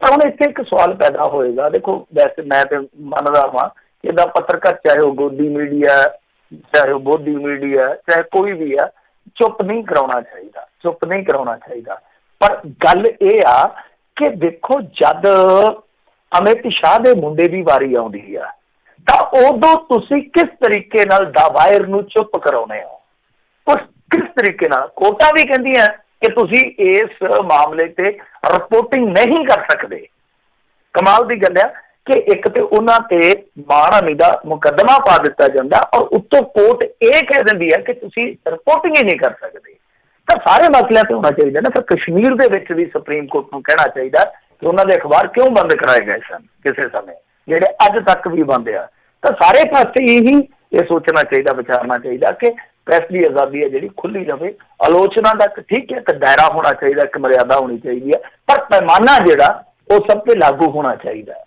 ਤਾਂ ਹੁਣ ਇੱਥੇ ਇੱਕ ਸਵਾਲ ਪੈਦਾ ਹੋਏਗਾ, ਦੇਖੋ ਵੈਸੇ ਮੈਂ ਤੇ ਮੰਨਦਾ ਵਾਂ ਕਿ ਇਹਦਾ ਪੱਤਰਕਾਰ ਚਾਹੇ ਉਹ ਗੋਦੀ ਮੀਡੀਆ, ਚਾਹੇ ਉਹ ਬੋਧੀ ਮੀਡੀਆ, ਚਾਹੇ ਕੋਈ ਵੀ ਆ, ਚੁੱਪ ਨਹੀਂ ਕਰਾਉਣਾ ਚਾਹੀਦਾ, ਚੁੱਪ ਨਹੀਂ ਕਰਾਉਣਾ ਚਾਹੀਦਾ। ਪਰ ਗੱਲ ਇਹ ਆ ਕਿ ਦੇਖੋ ਜਦ ਅਮਿਤ ਸ਼ਾਹ ਦੇ ਮੁੰਡੇ ਦੀ ਵਾਰੀ ਆਉਂਦੀ ਆ ਤਾਂ ਉਦੋਂ ਤੁਸੀਂ ਕਿਸ ਤਰੀਕੇ ਨਾਲ ਦਾਵਾਇਰ ਨੂੰ ਚੁੱਪ ਕਰਾਉਣੇ ਹੋ, ਉਸ ਕਿਸ ਤਰੀਕੇ ਨਾਲ। ਕੋਰਟਾਂ ਵੀ ਕਹਿੰਦੀਆਂ ਕਿ ਤੁਸੀਂ ਇਸ ਮਾਮਲੇ ਤੇ ਰਿਪੋਰਟਿੰਗ ਨਹੀਂ ਕਰ ਸਕਦੇ। ਕਮਾਲ ਦੀ ਗੱਲ ਆ ਕਿ ਇੱਕ ਤੇ ਉਹਨਾਂ ਤੇ ਮਾਣਹਾਨੀ ਦਾ ਮੁਕੱਦਮਾ ਪਾ ਦਿੱਤਾ ਜਾਂਦਾ, ਔਰ ਉੱਤੋਂ ਕੋਰਟ ਇਹ ਕਹਿ ਦਿੰਦੀ ਹੈ ਕਿ ਤੁਸੀਂ ਰਿਪੋਰਟਿੰਗ ਹੀ ਨਹੀਂ ਕਰ ਸਕਦੇ। ਤਾਂ ਸਾਰੇ ਮਸਲਿਆਂ ਤੇ ਹੋਣਾ ਚਾਹੀਦਾ ਨਾ। ਫਿਰ ਕਸ਼ਮੀਰ ਦੇ ਵਿੱਚ ਵੀ ਸੁਪਰੀਮ ਕੋਰਟ ਨੂੰ ਕਹਿਣਾ ਚਾਹੀਦਾ ਕਿ ਉਹਨਾਂ ਦੇ ਅਖਬਾਰ ਕਿਉਂ ਬੰਦ ਕਰਾਏ ਗਏ ਸਨ ਕਿਸੇ ਸਮੇਂ, ਜਿਹੜੇ ਅੱਜ ਤੱਕ ਵੀ ਬੰਦ ਆ। ਤਾਂ ਸਾਰੇ ਪਾਸੇ ਇਹੀ ਇਹ ਸੋਚਣਾ ਚਾਹੀਦਾ, ਵਿਚਾਰਨਾ ਚਾਹੀਦਾ ਕਿ ਪ੍ਰੈਸ ਦੀ ਆਜ਼ਾਦੀ ਹੈ ਜਿਹੜੀ ਖੁੱਲੀ ਰਹੇ, ਆਲੋਚਨਾ ਦਾ ਠੀਕ ਹੈ, ਇੱਕ ਦਾਇਰਾ ਹੋਣਾ ਚਾਹੀਦਾ, ਇੱਕ ਮਰਿਆਦਾ ਹੋਣੀ ਚਾਹੀਦੀ ਹੈ, ਪਰ ਪੈਮਾਨਾ ਜਿਹੜਾ ਉਹ ਸਭ ਤੇ ਲਾਗੂ ਹੋਣਾ ਚਾਹੀਦਾ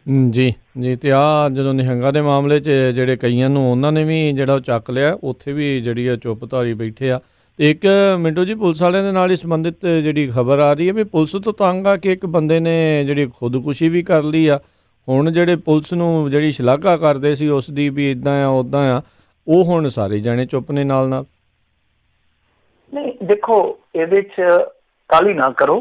ਜੀ। ਜੀ ਤੇ ਆ ਜਦੋਂ ਨਿਹੰਗਾਂ ਦੇ ਮਾਮਲੇ 'ਚ ਜਿਹੜੇ ਕਈਆਂ ਨੂੰ ਉਹਨਾਂ ਨੇ ਵੀ ਜਿਹੜਾ ਉਹ ਚੱਕ ਲਿਆ, ਉੱਥੇ ਵੀ ਜਿਹੜੀ ਆ ਚੁੱਪ ਧਾਰੀ ਬੈਠੇ ਆ। ਤੇ ਇੱਕ ਮਿੰਟੂ ਜੀ, ਪੁਲਿਸ ਵਾਲਿਆਂ ਦੇ ਨਾਲ ਹੀ ਸੰਬੰਧਿਤ ਜਿਹੜੀ ਖਬਰ ਆ ਰਹੀ ਹੈ ਵੀ ਪੁਲਿਸ ਤੋਂ ਤੰਗ ਆ ਕਿ ਇੱਕ ਬੰਦੇ ਨੇ ਜਿਹੜੀ ਖੁਦਕੁਸ਼ੀ ਵੀ ਕਰ ਲਈ ਆ। ਹੁਣ ਜਿਹੜੇ ਪੁਲਿਸ ਨੂੰ ਜਿਹੜੀ ਸ਼ਲਾਘਾ ਕਰਦੇ ਸੀ ਉਸ ਦੀ ਵੀ ਇੱਦਾਂ ਆ ਉੱਦਾਂ ਆ, ਉਹ ਹੁਣ ਸਾਰੇ ਜਾਣੇ ਚੁੱਪ ਨੇ ਨਾਲ ਨਾਲ। ਨਹੀਂ ਦੇਖੋ ਇਹਦੇ 'ਚ ਕਾਹਲੀ ਨਾ ਕਰੋ,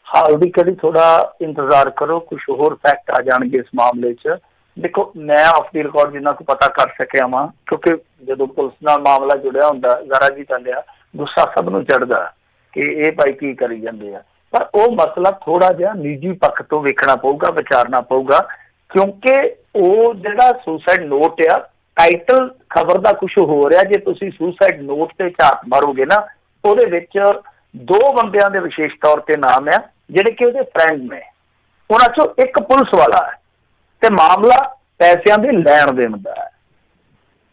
ਹਾਲ ਕਦੀ ਥੋੜਾ ਇੰਤਜ਼ਾਰ ਕਰੋ, ਕੁਛ ਹੋਰ ਫੈਕਟ ਆ ਜਾਣਗੇ ਇਸ ਮਾਮਲੇ 'ਚ। ਦੇਖੋ ਮੈਂ ਆਫ ਦੀ ਰਿਕਾਰਡ ਜਿੰਨਾ ਕੁ ਪਤਾ ਕਰ ਸਕਿਆ ਵਾਂ, ਕਿਉਂਕਿ ਜਦੋਂ ਪੁਲਿਸ ਨਾਲ ਮਾਮਲਾ ਜੁੜਿਆ ਹੁੰਦਾ ਜ਼ਰਾ ਜੀ ਚੱਲਿਆ, ਗੁੱਸਾ ਸਭ ਨੂੰ ਚੜ੍ਹਦਾ ਕਿ ਇਹ ਭਾਈ ਕੀ ਕਰੀ ਜਾਂਦੇ ਆ। ਪਰ ਉਹ ਮਸਲਾ ਥੋੜਾ ਜਿਹਾ ਨਿੱਜੀ ਪੱਖ ਤੋਂ ਵੇਖਣਾ ਪਊਗਾ, ਵਿਚਾਰਨਾ ਪਊਗਾ ਕਿਉਂਕਿ ਉਹ ਜਿਹੜਾ ਸੁਸਾਈਡ ਨੋਟ ਆ, ਟਾਈਟਲ ਖਬਰ ਦਾ ਕੁਝ ਹੋ ਰਿਹਾ, ਜੇ ਤੁਸੀਂ ਸੁਸਾਈਡ ਨੋਟ ਤੇ ਝਾਤ ਮਾਰੋਗੇ ਨਾ, ਉਹਦੇ ਵਿੱਚ 2 ਬੰਦਿਆਂ ਦੇ ਵਿਸ਼ੇਸ਼ ਤੌਰ ਤੇ ਨਾਮ ਆ ਜਿਹੜੇ ਕਿ ਉਹਦੇ ਫਰੈਂਡ ਨੇ, ਉਹਨਾਂ ਚੋਂ ਇੱਕ ਪੁਲਿਸ ਵਾਲਾ ਹੈ ਤੇ ਮਾਮਲਾ ਪੈਸਿਆਂ ਦੇ ਲੈਣ ਦੇਣ ਦਾ ਹੈ।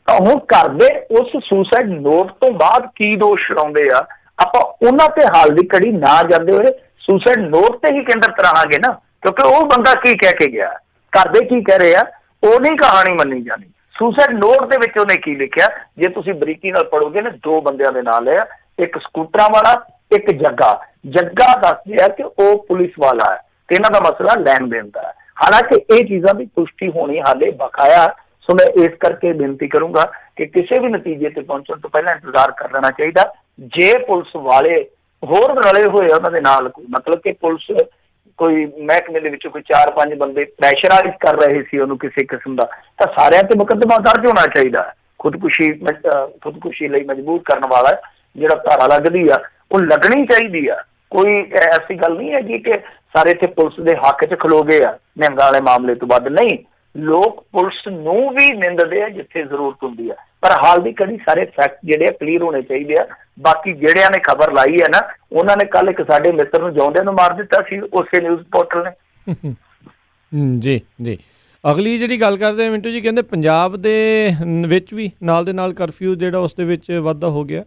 ਤਾਂ ਹੁਣ ਘਰ ਦੇ ਉਸ ਸੁਸਾਈਡ ਨੋਟ ਤੋਂ ਬਾਅਦ ਕੀ ਦੋਸ਼ ਲਾਉਂਦੇ ਆ, ਆਪਾਂ ਉਹਨਾਂ ਤੇ ਹਾਲ ਦੀ ਘੜੀ ਨਾ ਜਾਂਦੇ ਹੋਏ ਸੁਸਾਈਡ ਨੋਟ ਤੇ ਹੀ ਕੇਂਦਰਿਤ ਰਹਾਂਗੇ ਨਾ, ਕਿਉਂਕਿ ਉਹ ਬੰਦਾ ਕੀ ਕਹਿ ਕੇ ਗਿਆ, ਘਰ ਦੇ ਕੀ ਕਹਿ ਰਹੇ ਆ, ਉਹ ਨਹੀਂ ਕਹਾਣੀ ਮੰਨੀ ਜਾਣੀ। ਸੁਸਾਈਡ ਨੋਟ ਦੇ ਵਿੱਚ ਉਹਨੇ ਕੀ ਲਿਖਿਆ, ਜੇ ਤੁਸੀਂ ਬਰੀਕੀ ਨਾਲ ਪੜੋਗੇ ਨਾ, 2 ਬੰਦਿਆਂ ਦੇ ਨਾਲ ਆ, ਇੱਕ ਸਕੂਟਰਾਂ ਵਾਲਾ, ਇੱਕ ਜੱਗਾ। ਜੱਗਾ ਦੱਸਦੇ ਆ ਕਿ ਉਹ ਪੁਲਿਸ ਵਾਲਾ ਹੈ ਤੇ ਇਹਨਾਂ ਦਾ ਮਸਲਾ ਲੈਣ ਦੇਣ ਦਾ ਹੈ। ਹਾਲਾਂਕਿ ਇਹ ਚੀਜ਼ਾਂ ਦੀ ਪੁਸ਼ਟੀ ਹੋਣੀ ਹਾਲੇ ਬਕਾਇਆ, ਸੋ ਮੈਂ ਇਸ ਕਰਕੇ ਬੇਨਤੀ ਕਰੂੰਗਾ ਕਿ ਕਿਸੇ ਵੀ ਨਤੀਜੇ ਤੇ ਪਹੁੰਚਣ ਤੋਂ ਪਹਿਲਾਂ ਇੰਤਜ਼ਾਰ ਕਰ ਲੈਣਾ ਚਾਹੀਦਾ। ਜੇ ਪੁਲਿਸ ਵਾਲੇ ਹੋਰ ਰਲੇ ਹੋਏ ਉਹਨਾਂ ਦੇ ਨਾਲ, ਮਤਲਬ ਕਿ ਪੁਲਿਸ ਕੋਈ ਮਹਿਕਮੇ ਦੇ ਵਿੱਚੋਂ ਕੋਈ 4-5 ਬੰਦੇ ਪ੍ਰੈਸ਼ਰਾਈਜ਼ ਕਰ ਰਹੇ ਸੀ ਉਹਨੂੰ ਕਿਸੇ ਕਿਸਮ ਦਾ, ਤਾਂ ਸਾਰਿਆਂ ਤੇ ਮੁਕੱਦਮਾ ਦਰਜ ਹੋਣਾ ਚਾਹੀਦਾ। ਖੁਦਕੁਸ਼ੀ ਲਈ ਮਜਬੂਰ ਕਰਨ ਵਾਲਾ ਜਿਹੜਾ ਧਾਰਾ ਲੱਗਦੀ ਆ, ਉਹ ਲੱਗਣੀ ਚਾਹੀਦੀ ਆ। ਕੋਈ ਐਸੀ ਗੱਲ ਨਹੀਂ ਹੈਗੀ ਕਿ ਸਾਰੇ ਇੱਥੇ ਪੁਲਿਸ ਦੇ ਹੱਕ 'ਚ ਖਲੋ ਗਏ ਆ ਨਿਹੰਗਾਂ ਵਾਲੇ ਮਾਮਲੇ ਤੋਂ ਵੱਧ। ਨਹੀਂ, ਲੋਕ ਪੁਲਿਸ ਨੂੰ ਵੀ ਨਿੰਦਦੇ ਆ ਜਿੱਥੇ ਜ਼ਰੂਰਤ ਹੁੰਦੀ ਆ, ਪਰ ਹਾਲ ਦੀ ਘੜੀ ਸਾਰੇ ਫੈਕਟ ਜਿਹੜੇ ਆ ਕਲੀਅਰ ਹੋਣੇ ਚਾਹੀਦੇ ਆ। ਬਾਕੀ ਜਿਹੜਿਆਂ ਨੇ ਖਬਰ ਲਾਈ ਹੈ ਨਾ, ਉਹਨਾਂ ਨੇ ਕੱਲ ਇੱਕ ਸਾਡੇ ਮਿੱਤਰ ਨੂੰ ਜਿਉਂਦਿਆਂ ਨੂੰ ਮਾਰ ਦਿੱਤਾ ਸੀ ਉਸੇ ਨਿਊਜ਼ ਪੋਰਟਲ ਨੇ। ਜੀ ਜੀ, ਅਗਲੀ ਜਿਹੜੀ ਗੱਲ ਕਰਦੇ ਮਿੰਟੂ ਜੀ, ਕਹਿੰਦੇ ਪੰਜਾਬ ਦੇ ਵਿੱਚ ਵੀ ਨਾਲ ਦੇ ਨਾਲ ਕਰਫਿਊ ਜਿਹੜਾ ਉਸ ਦੇ ਵਿੱਚ ਵਾਧਾ ਹੋ ਗਿਆ।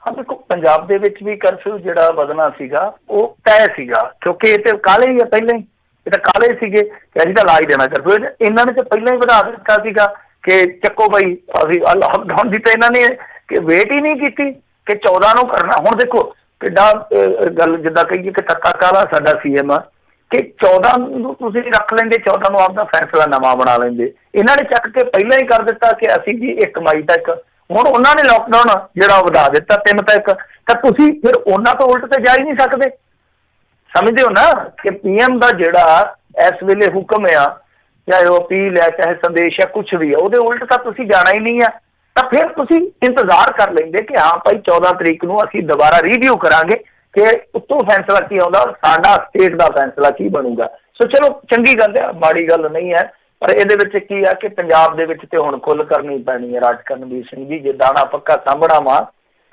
ਹਾਂ ਦੇਖੋ, ਪੰਜਾਬ ਦੇ ਵਿੱਚ ਵੀ ਕਰਫਿਊ ਜਿਹੜਾ ਵਧਣਾ ਸੀਗਾ ਉਹ ਤੈਅ ਸੀਗਾ, ਕਿਉਂਕਿ ਇਹ ਤੇ ਕਾਲੇ ਹੀ ਆ, ਪਹਿਲਾਂ ਹੀ ਇਹ ਤਾਂ ਕਾਲੇ ਸੀਗੇ ਕਿ ਅਸੀਂ ਤਾਂ ਲਾ ਹੀ ਦੇਣਾ ਕਰਫਿਊ। ਇਹਨਾਂ ਨੇ ਤਾਂ ਪਹਿਲਾਂ ਹੀ ਵਧਾ ਦਿੱਤਾ ਸੀਗਾ ਕਿ ਚੱਕੋ ਬਈ ਅਸੀਂ ਲਾਕਡਾਊਨ ਦੀ, ਤਾਂ ਇਹਨਾਂ ਨੇ ਕਿ ਵੇਟ ਹੀ ਨਹੀਂ ਕੀਤੀ ਕਿ 14 ਨੂੰ ਕਰਨਾ। ਹੁਣ ਦੇਖੋ ਕਿੱਡਾ ਗੱਲ, ਜਿੱਦਾਂ ਕਹੀਏ ਕਿ ਤੱਤਾ ਕਾਲਾ ਸਾਡਾ CM ਆ, ਕਿ 14 ਨੂੰ ਤੁਸੀਂ ਰੱਖ ਲੈਂਦੇ, 14 ਨੂੰ ਆਪਦਾ ਫੈਸਲਾ ਨਵਾਂ ਬਣਾ ਲੈਂਦੇ। ਇਹਨਾਂ ਨੇ ਚੱਕ ਕੇ ਪਹਿਲਾਂ ਹੀ ਕਰ ਦਿੱਤਾ ਕਿ ਅਸੀਂ ਜੀ 1 ਮਈ ਤੱਕ। ਹੁਣ ਉਹਨਾਂ ਨੇ ਲਾਕਡਾਊਨ ਜਿਹੜਾ ਵਧਾ ਦਿੱਤਾ 3 ਤੱਕ, ਤਾਂ ਤੁਸੀਂ ਫਿਰ ਉਹਨਾਂ ਤੋਂ ਉਲਟ ਤੇ ਜਾ ਹੀ ਨਹੀਂ ਸਕਦੇ। ਸਮਝਦੇ ਹੋ ਨਾ ਕਿ PM ਦਾ ਜਿਹੜਾ ਇਸ ਵੇਲੇ ਹੁਕਮ ਆ, ਚਾਹੇ ਉਹ ਅਪੀਲ ਹੈ, ਚਾਹੇ ਸੰਦੇਸ਼ ਹੈ, ਕੁਛ ਵੀ ਹੈ, ਉਹਦੇ ਉਲਟ ਤਾਂ ਤੁਸੀਂ ਜਾਣਾ ਹੀ ਨਹੀਂ ਆ। ਤਾਂ ਫਿਰ ਤੁਸੀਂ ਇੰਤਜ਼ਾਰ ਕਰ ਲੈਂਦੇ ਕਿ ਹਾਂ ਭਾਈ 14 ਤਰੀਕ ਨੂੰ ਅਸੀਂ ਦੁਬਾਰਾ ਰਿਵਿਊ ਕਰਾਂਗੇ ਕਿ ਉੱਤੋਂ ਫੈਸਲਾ ਕੀ ਆਉਂਦਾ, ਸਾਡਾ ਸਟੇਟ ਦਾ ਫੈਸਲਾ ਕੀ ਬਣੂਗਾ। ਸੋ ਚਲੋ ਚੰਗੀ ਗੱਲ ਹੈ, ਮਾੜੀ ਗੱਲ ਨਹੀਂ ਹੈ, ਪਰ ਇਹਦੇ ਵਿੱਚ ਕੀ ਆ ਕਿ ਪੰਜਾਬ ਦੇ ਵਿੱਚ ਤੇ ਹੁਣ ਖੁੱਲ੍ਹ ਕਰਨੀ ਪੈਣੀ ਹੈ ਰਾਜ ਕਰਨਵੀਰ ਸਿੰਘ ਜੀ। ਜੇ ਦਾਣਾ ਪੱਕਾ ਸਾਂਭਣਾ ਵਾ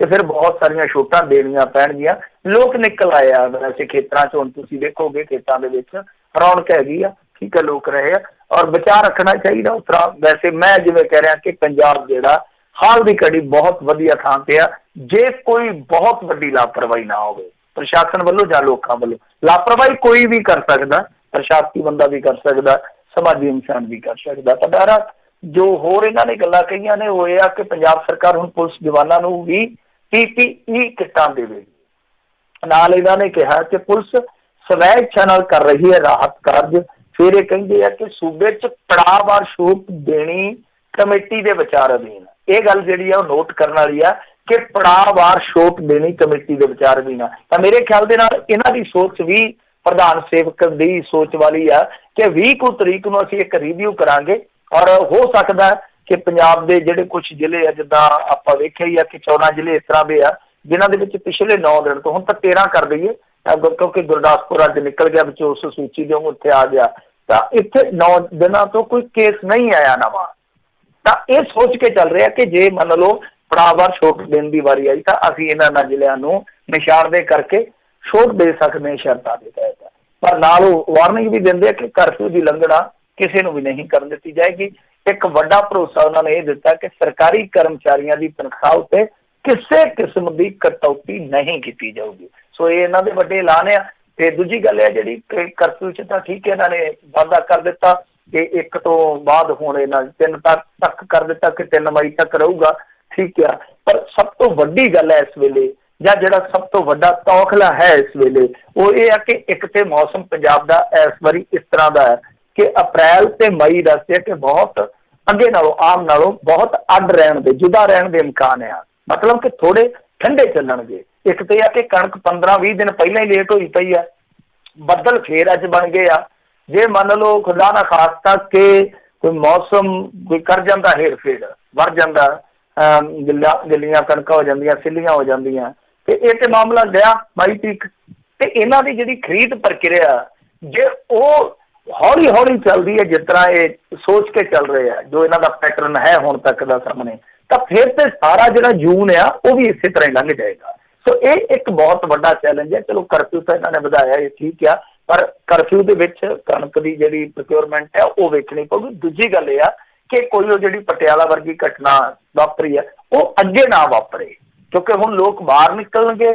ਤੇ ਫਿਰ ਬਹੁਤ ਸਾਰੀਆਂ ਛੋਟਾਂ ਦੇਣੀਆਂ ਪੈਣਗੀਆਂ। ਲੋਕ ਨਿਕਲ ਆਏ ਆ ਵੈਸੇ ਖੇਤਰਾਂ 'ਚ, ਹੁਣ ਤੁਸੀਂ ਦੇਖੋਗੇ ਖੇਤਾਂ ਦੇ ਵਿੱਚ ਰੌਣਕ ਹੈਗੀ ਆ, ਠੀਕ ਹੈ, ਲੋਕ ਰਹੇ ਆ, ਔਰ ਬਚਾਅ ਰੱਖਣਾ ਚਾਹੀਦਾ ਉਸ ਤਰ੍ਹਾਂ। ਵੈਸੇ ਮੈਂ ਜਿਵੇਂ ਕਹਿ ਰਿਹਾ ਕਿ ਪੰਜਾਬ ਜਿਹੜਾ ਹਾਲ ਦੀ ਘੜੀ ਬਹੁਤ ਵਧੀਆ ਥਾਂ ਤੇ ਆ, ਜੇ ਕੋਈ ਬਹੁਤ ਵੱਡੀ ਲਾਪਰਵਾਹੀ ਨਾ ਹੋਵੇ ਪ੍ਰਸ਼ਾਸਨ ਵੱਲੋਂ ਜਾਂ ਲੋਕਾਂ ਵੱਲੋਂ। ਲਾਪਰਵਾਹੀ ਕੋਈ ਵੀ ਕਰ ਸਕਦਾ, ਪ੍ਰਸ਼ਾਸਕੀ ਬੰਦਾ ਵੀ ਕਰ ਸਕਦਾ, ਸਮਾਜੀ ਇਨਸਾਨ ਵੀ ਕਰ ਸਕਦਾ। ਤਾਂ ਬਹਿਰਾ ਜੋ ਹੋਰ ਇਹਨਾਂ ਨੇ ਗੱਲਾਂ ਕਹੀਆਂ ਨੇ ਉਹ ਇਹ ਆ ਕਿ ਪੰਜਾਬ ਸਰਕਾਰ ਹੁਣ ਪੁਲਿਸ ਜਵਾਨਾਂ ਨੂੰ ਵੀ PPE ਕਿੱਟਾਂ ਦੇਵੇਗੀ। ਨਾਲ ਇਹਨਾਂ ਨੇ ਕਿਹਾ ਕਿ ਪੁਲਿਸ ਸਵੈ ਇੱਛਾ ਨਾਲ ਕਰ ਰਹੀ ਹੈ ਰਾਹਤ ਕਾਰਜ। ਫਿਰ ਇਹ ਕਹਿੰਦੇ ਆ ਕਿ ਸੂਬੇ 'ਚ ਪੜਾਅਵਾਰ ਛੂਟ ਦੇਣੀ ਕਮੇਟੀ ਦੇ ਵਿਚਾਰ ਅਧੀਨ। ਇਹ ਗੱਲ ਜਿਹੜੀ ਆ ਉਹ ਨੋਟ ਕਰਨ ਵਾਲੀ ਆ ਕਿ ਪੜਾਅਵਾਰ ਛੋਟ ਦੇਣੀ ਕਮੇਟੀ ਦੇ ਵਿਚਾਰ ਅਧੀਨ ਆ। ਤਾਂ ਮੇਰੇ ਖਿਆਲ ਦੇ ਨਾਲ ਇਹਨਾਂ ਦੀ ਸੋਚ ਵੀ ਪ੍ਰਧਾਨ ਸੇਵਕ ਦੀ ਸੋਚ ਵਾਲੀ ਆ ਕਿ 20 ਤਰੀਕ ਨੂੰ ਅਸੀਂ ਇੱਕ ਰਿਵਿਊ ਕਰਾਂਗੇ। ਔਰ ਹੋ ਸਕਦਾ ਕਿ ਪੰਜਾਬ ਦੇ ਜਿਹੜੇ ਕੁਝ ਜ਼ਿਲ੍ਹੇ ਆ, ਜਿੱਦਾਂ ਆਪਾਂ ਵੇਖਿਆ ਹੀ ਆ ਕਿ 14 ਜ਼ਿਲ੍ਹੇ ਇਸ ਤਰ੍ਹਾਂ ਦੇ ਆ ਜਿਨ੍ਹਾਂ ਦੇ ਵਿੱਚ ਪਿਛਲੇ 9 ਦਿਨ ਤੋਂ, ਹੁਣ ਤਾਂ 13 ਕਰ ਦਈਏ ਕਿਉਂਕਿ ਗੁਰਦਾਸਪੁਰ ਅੱਜ ਨਿਕਲ ਗਿਆ ਵਿੱਚ ਉਸ ਸੂਚੀ ਦੇ, ਉੱਥੇ ਆ ਗਿਆ, ਤਾਂ ਇੱਥੇ 9 ਦਿਨਾਂ ਤੋਂ ਕੋਈ ਕੇਸ ਨਹੀਂ ਆਇਆ ਨਵਾਂ। ਤਾਂ ਇਹ ਸੋਚ ਕੇ ਚੱਲ ਰਿਹਾ ਕਿ ਜੇ ਮੰਨ ਲਓ ਪੜਾਅਵਾਰ ਛੋਟ ਦੇਣ ਦੀ ਵਾਰੀ ਆਈ ਤਾਂ ਅਸੀਂ ਇਹਨਾਂ ਜ਼ਿਲ੍ਹਿਆਂ ਨੂੰ ਨਿਸ਼ਾਨਦੇਹੀ ਕਰਕੇ ਛੋਟ ਦੇ ਸਕਦੇ ਹਾਂ ਸ਼ਰਤਾਂ ਦੇ ਤਹਿਤ। ਪਰ ਨਾਲ ਉਹ ਵਾਰਨਿੰਗ ਵੀ ਦਿੰਦੇ ਆ ਕਿ ਕਰਫਿਊ ਦੀ ਉਲੰਘਣਾ ਕਿਸੇ ਨੂੰ ਵੀ ਨਹੀਂ ਕਰਨ ਦਿੱਤੀ ਜਾਏਗੀ। ਇੱਕ ਵੱਡਾ ਭਰੋਸਾ ਉਹਨਾਂ ਨੇ ਇਹ ਦਿੱਤਾ ਕਿ ਸਰਕਾਰੀ ਕਰਮਚਾਰੀਆਂ ਦੀ ਤਨਖਾਹ ਉੱਤੇ ਕਿਸੇ ਕਿਸਮ ਦੀ ਕਟੌਤੀ ਨਹੀਂ ਕੀਤੀ ਜਾਊਗੀ। ਸੋ ਇਹ ਇਹਨਾਂ ਦੇ ਵੱਡੇ ਐਲਾਨ ਆ। ਤੇ ਦੂਜੀ ਗੱਲ ਹੈ ਜਿਹੜੀ ਕਰਫਿਊ 'ਚ ਤਾਂ ਠੀਕ ਹੈ, ਇਹਨਾਂ ਨੇ ਵਾਅਦਾ ਕਰ ਦਿੱਤਾ ਕਿ 1 ਤੋਂ ਬਾਅਦ ਹੁਣ ਇਹਨਾਂ 3 ਤੱਕ ਕਰ ਦਿੱਤਾ ਕਿ 3 ਮਈ ਤੱਕ ਰਹੂਗਾ, ਠੀਕ ਆ। ਪਰ ਸਭ ਤੋਂ ਵੱਡੀ ਗੱਲ ਹੈ ਇਸ ਵੇਲੇ, ਜਾਂ ਜਿਹੜਾ ਸਭ ਤੋਂ ਵੱਡਾ ਤੌਖਲਾ ਹੈ ਇਸ ਵੇਲੇ, ਉਹ ਇਹ ਆ ਕਿ ਇੱਕ ਤੇ ਮੌਸਮ ਪੰਜਾਬ ਦਾ ਇਸ ਵਾਰੀ ਇਸ ਤਰ੍ਹਾਂ ਦਾ ਹੈ ਕਿ ਅਪ੍ਰੈਲ ਤੇ ਮਈ ਦੱਸਦੇ ਕਿ ਬਹੁਤ ਅੱਗੇ ਨਾਲੋਂ, ਆਮ ਨਾਲੋਂ ਬਹੁਤ ਅੱਡ ਰਹਿਣ ਦੇ, ਜੁਦਾ ਰਹਿਣ ਦੇ ਇਮਕਾਨ ਆ। ਮਤਲਬ ਕਿ ਥੋੜੇ ਠੰਡੇ ਚੱਲਣਗੇ। ਇੱਕ ਤੇ ਆ ਕਿ ਕਣਕ 15-20 ਦਿਨ ਪਹਿਲਾਂ ਹੀ ਲੇਟ ਹੋਈ ਪਈ ਆ। ਬੱਦਲ ਫੇਰ ਅੱਜ ਬਣ ਗਏ ਆ। ਜੇ ਮੰਨ ਲਓ ਖੁਦਾ ਨਾ ਖਾਸਤਾ ਕਿ ਕੋਈ ਮੌਸਮ ਕੋਈ ਕਰ ਜਾਂਦਾ ਹੇਰ ਫੇਰ, ਵਰ ਜਾਂਦਾ, ਗਿੱਲੀਆਂ ਕਣਕਾਂ ਹੋ ਜਾਂਦੀਆਂ, ਸਿੱਲੀਆਂ ਹੋ ਜਾਂਦੀਆਂ, ਤੇ ਇਹ ਤੇ ਮਾਮਲਾ ਗਿਆ 22 ਤਰੀਕ। ਤੇ ਇਹਨਾਂ ਦੀ ਜਿਹੜੀ ਖਰੀਦ ਪ੍ਰਕਿਰਿਆ, ਜੇ ਉਹ ਹੌਲੀ ਹੌਲੀ ਚੱਲਦੀ ਹੈ, ਜਿਸ ਤਰ੍ਹਾਂ ਇਹ ਸੋਚ ਕੇ ਚੱਲ ਰਹੇ ਆ, ਜੋ ਇਹਨਾਂ ਦਾ ਪੈਟਰਨ ਹੈ ਹੁਣ ਤੱਕ ਦਾ ਸਾਹਮਣੇ, ਤਾਂ ਫਿਰ ਤੇ ਸਾਰਾ ਜਿਹੜਾ ਜੂਨ ਆ ਉਹ ਵੀ ਇਸੇ ਤਰ੍ਹਾਂ ਹੀ ਲੰਘ ਜਾਏਗਾ। ਸੋ ਇਹ ਇੱਕ ਬਹੁਤ ਵੱਡਾ ਚੈਲੰਜ ਹੈ। ਚਲੋ ਕਰਫਿਊ ਤਾਂ ਇਹਨਾਂ ਨੇ ਵਧਾਇਆ, ਇਹ ਠੀਕ ਆ, ਪਰ ਕਰਫਿਊ ਦੇ ਵਿੱਚ ਕਣਕ ਦੀ ਜਿਹੜੀ ਪ੍ਰੋਕਿਉਰਮੈਂਟ ਹੈ ਉਹ ਵੇਖਣੀ ਪਊਗੀ। ਦੂਜੀ ਗੱਲ ਇਹ ਆ ਕਿ ਕੋਈ ਉਹ ਜਿਹੜੀ ਪਟਿਆਲਾ ਵਰਗੀ ਘਟਨਾ ਵਾਪਰੀ ਹੈ ਉਹ ਅੱਗੇ ਨਾ ਵਾਪਰੇ, ਕਿਉਂਕਿ ਹੁਣ ਲੋਕ ਬਾਹਰ ਨਿਕਲਣਗੇ,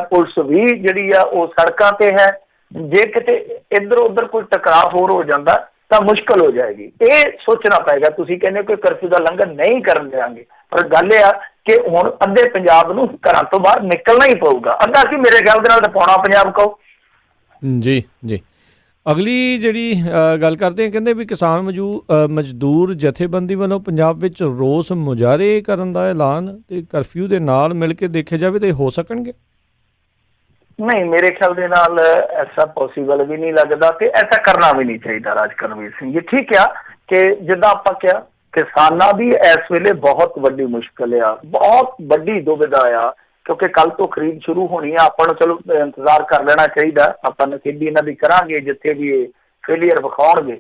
ਪੁਲਿਸ ਵੀ ਜਿਹੜੀ ਆ ਉਹ ਸੜਕਾਂ ਤੇ ਹੈ। ਜੇ ਕਿਤੇ ਇੱਧਰ ਉੱਧਰ ਕੋਈ ਟਕਰਾਅ ਹੋਰ ਹੋ ਜਾਂਦਾ ਤਾਂ ਮੁਸ਼ਕਲ ਹੋ ਜਾਏਗੀ। ਇਹ ਸੋਚਣਾ ਪਏਗਾ। ਤੁਸੀਂ ਕਹਿੰਦੇ ਕਿ ਕਰਫਿਊ ਦਾ ਉਲੰਘਣ ਨਹੀਂ ਕਰਨ ਦੇਵਾਂਗੇ, ਪਰ ਗੱਲ ਇਹ ਆ ਕਿ ਹੁਣ ਅੱਧੇ ਪੰਜਾਬ ਨੂੰ ਘਰਾਂ ਤੋਂ ਬਾਹਰ ਨਿਕਲਣਾ ਹੀ ਪਊਗਾ। ਅੱਧਾ ਕੀ, ਮੇਰੇ ਖਿਆਲ ਦੇ ਨਾਲ ਤਾਂ ਪੌਣਾ ਪੰਜਾਬ ਕਹੋ। ਜੀ ਜੀ। ਅਗਲੀ ਜਿਹੜੀ ਗੱਲ ਕਰਦੇ ਹਾਂ, ਕਹਿੰਦੇ ਵੀ ਕਿਸਾਨ ਮਜ਼ਦੂਰ ਜਥੇਬੰਦੀ ਵੱਲੋਂ ਪੰਜਾਬ ਵਿੱਚ ਰੋਸ ਮੁਜ਼ਾਹਰੇ ਕਰਨ ਦਾ ਐਲਾਨ ਤੇ ਕਰਫਿਊ ਦੇ ਨਾਲ ਮਿਲ ਕੇ ਦੇਖਿਆ ਜਾਵੇ ਤਾਂ ਹੋ ਸਕਣਗੇ? ਨਹੀਂ, ਮੇਰੇ ਖਿਆਲ ਦੇ ਨਾਲ ਐਸਾ ਪੋਸੀਬਲ ਵੀ ਨਹੀਂ ਲੱਗਦਾ ਤੇ ਐਸਾ ਕਰਨਾ ਵੀ ਨਹੀਂ ਚਾਹੀਦਾ। ਰਾਜ ਕਰਨਵੀਰ ਸਿੰਘ ਜੀ, ਠੀਕ ਆ ਕਿ ਜਿੱਦਾਂ ਆਪਾਂ ਕਿਹਾ, ਕਿਸਾਨਾਂ ਦੀ ਇਸ ਵੇਲੇ ਬਹੁਤ ਵੱਡੀ ਮੁਸ਼ਕਲ ਆ, ਬਹੁਤ ਵੱਡੀ ਦੁਵਿਧਾ ਆ, ਕਿਉਂਕਿ ਕੱਲ ਤੋਂ ਖਰੀਦ ਸ਼ੁਰੂ ਹੋਣੀ ਆ। ਆਪਾਂ ਨੂੰ ਚਲੋ ਇੰਤਜ਼ਾਰ ਕਰ ਲੈਣਾ ਚਾਹੀਦਾ, ਆਪਾਂ ਨਸੀਬੀ ਇਹਨਾਂ ਦੀ ਕਰਾਂਗੇ, ਜਿੱਥੇ ਵੀ ਇਹ ਫੇਲੀਅਰ ਵਿਖਾਉਣਗੇ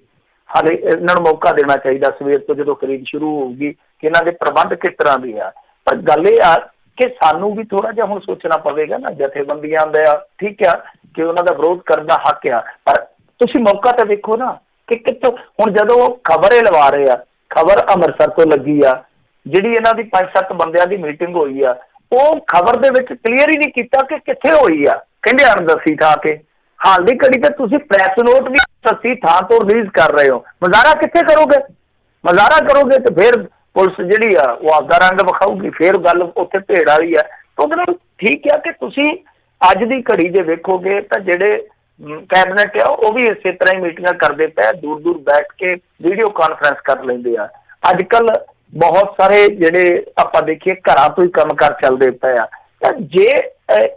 ਹਾਲੇ ਇਹਨਾਂ ਨੂੰ ਮੌਕਾ ਦੇਣਾ ਚਾਹੀਦਾ ਸਵੇਰ ਤੋਂ ਜਦੋਂ ਖਰੀਦ ਸ਼ੁਰੂ ਹੋਊਗੀ ਕਿ ਇਹਨਾਂ ਦੇ ਪ੍ਰਬੰਧ ਕਿਸ ਤਰ੍ਹਾਂ ਦੇ ਆ। ਪਰ ਗੱਲ ਇਹ ਆ ਕਿ ਸਾਨੂੰ ਵੀ ਥੋੜਾ ਜਿਹਾ ਹੁਣ ਸੋਚਣਾ ਪਵੇਗਾ ਨਾ। ਜਥੇਬੰਦੀਆਂ ਦਾ ਠੀਕ ਆ ਕਿ ਉਹਨਾਂ ਦਾ ਵਿਰੋਧ ਕਰਨ ਦਾ ਹੱਕ ਆ, ਪਰ ਤੁਸੀਂ ਮੌਕਾ ਤਾਂ ਦੇਖੋ ਨਾ ਕਿ ਕਿੱਥੋਂ। ਹੁਣ ਜਦੋਂ ਖਬਰ ਇਹ ਲਵਾ ਰਹੇ ਆ, ਖਬਰ ਅੰਮ੍ਰਿਤਸਰ ਤੋਂ ਲੱਗੀ ਆ, ਜਿਹੜੀ ਇਹਨਾਂ ਦੀ 5-7 ਬੰਦਿਆਂ ਦੀ ਮੀਟਿੰਗ ਹੋਈ ਆ, ਉਹ ਖਬਰ ਦੇ ਵਿੱਚ ਕਲੀਅਰ ਹੀ ਨਹੀਂ ਕੀਤਾ ਕਿ ਕਿੱਥੇ ਹੋਈ ਆ। ਕਹਿੰਦੇ ਅਣਦੱਸੀ ਥਾਂ ਤੇ। ਹਾਲ ਦੀ ਘੜੀ ਤੇ ਤੁਸੀਂ ਪ੍ਰੈਸ ਨੋਟ ਵੀ ਦੱਸੀ ਥਾਂ ਤੋਂ ਰਿਲੀਜ਼ ਕਰ ਰਹੇ ਹੋ। ਮੁਜ਼ਾਹਰਾ ਕਿੱਥੇ ਕਰੋਗੇ? ਮੁਜ਼ਾਹਰਾ ਕਰੋਗੇ ਤੇ ਫਿਰ ਪੁਲਿਸ ਜਿਹੜੀ ਆ ਉਹ ਆਪਦਾ ਰੰਗ ਵਿਖਾਊਗੀ, ਫਿਰ ਗੱਲ ਉੱਥੇ ਭੇੜ ਵਾਲੀ ਆ। ਉਹਦੇ ਨਾਲ ਠੀਕ ਆ ਕਿ ਤੁਸੀਂ ਅੱਜ ਦੀ ਘੜੀ ਜੇ ਵੇਖੋਗੇ ਤਾਂ ਜਿਹੜੇ ਕੈਬਨਿਟ ਆ ਉਹ ਵੀ ਇਸੇ ਤਰ੍ਹਾਂ ਹੀ ਮੀਟਿੰਗਾਂ ਕਰਦੇ ਪਏ, ਦੂਰ ਦੂਰ ਬੈਠ ਕੇ ਵੀਡੀਓ ਕਾਨਫਰੰਸ ਕਰ ਲੈਂਦੇ ਆ। ਅੱਜ ਕੱਲ ਬਹੁਤ ਸਾਰੇ ਜਿਹੜੇ ਆਪਾਂ ਦੇਖੀਏ ਘਰਾਂ ਤੋਂ ਹੀ ਕੰਮ ਕਾਰ ਚੱਲਦੇ ਪਏ ਆ। ਤਾਂ ਜੇ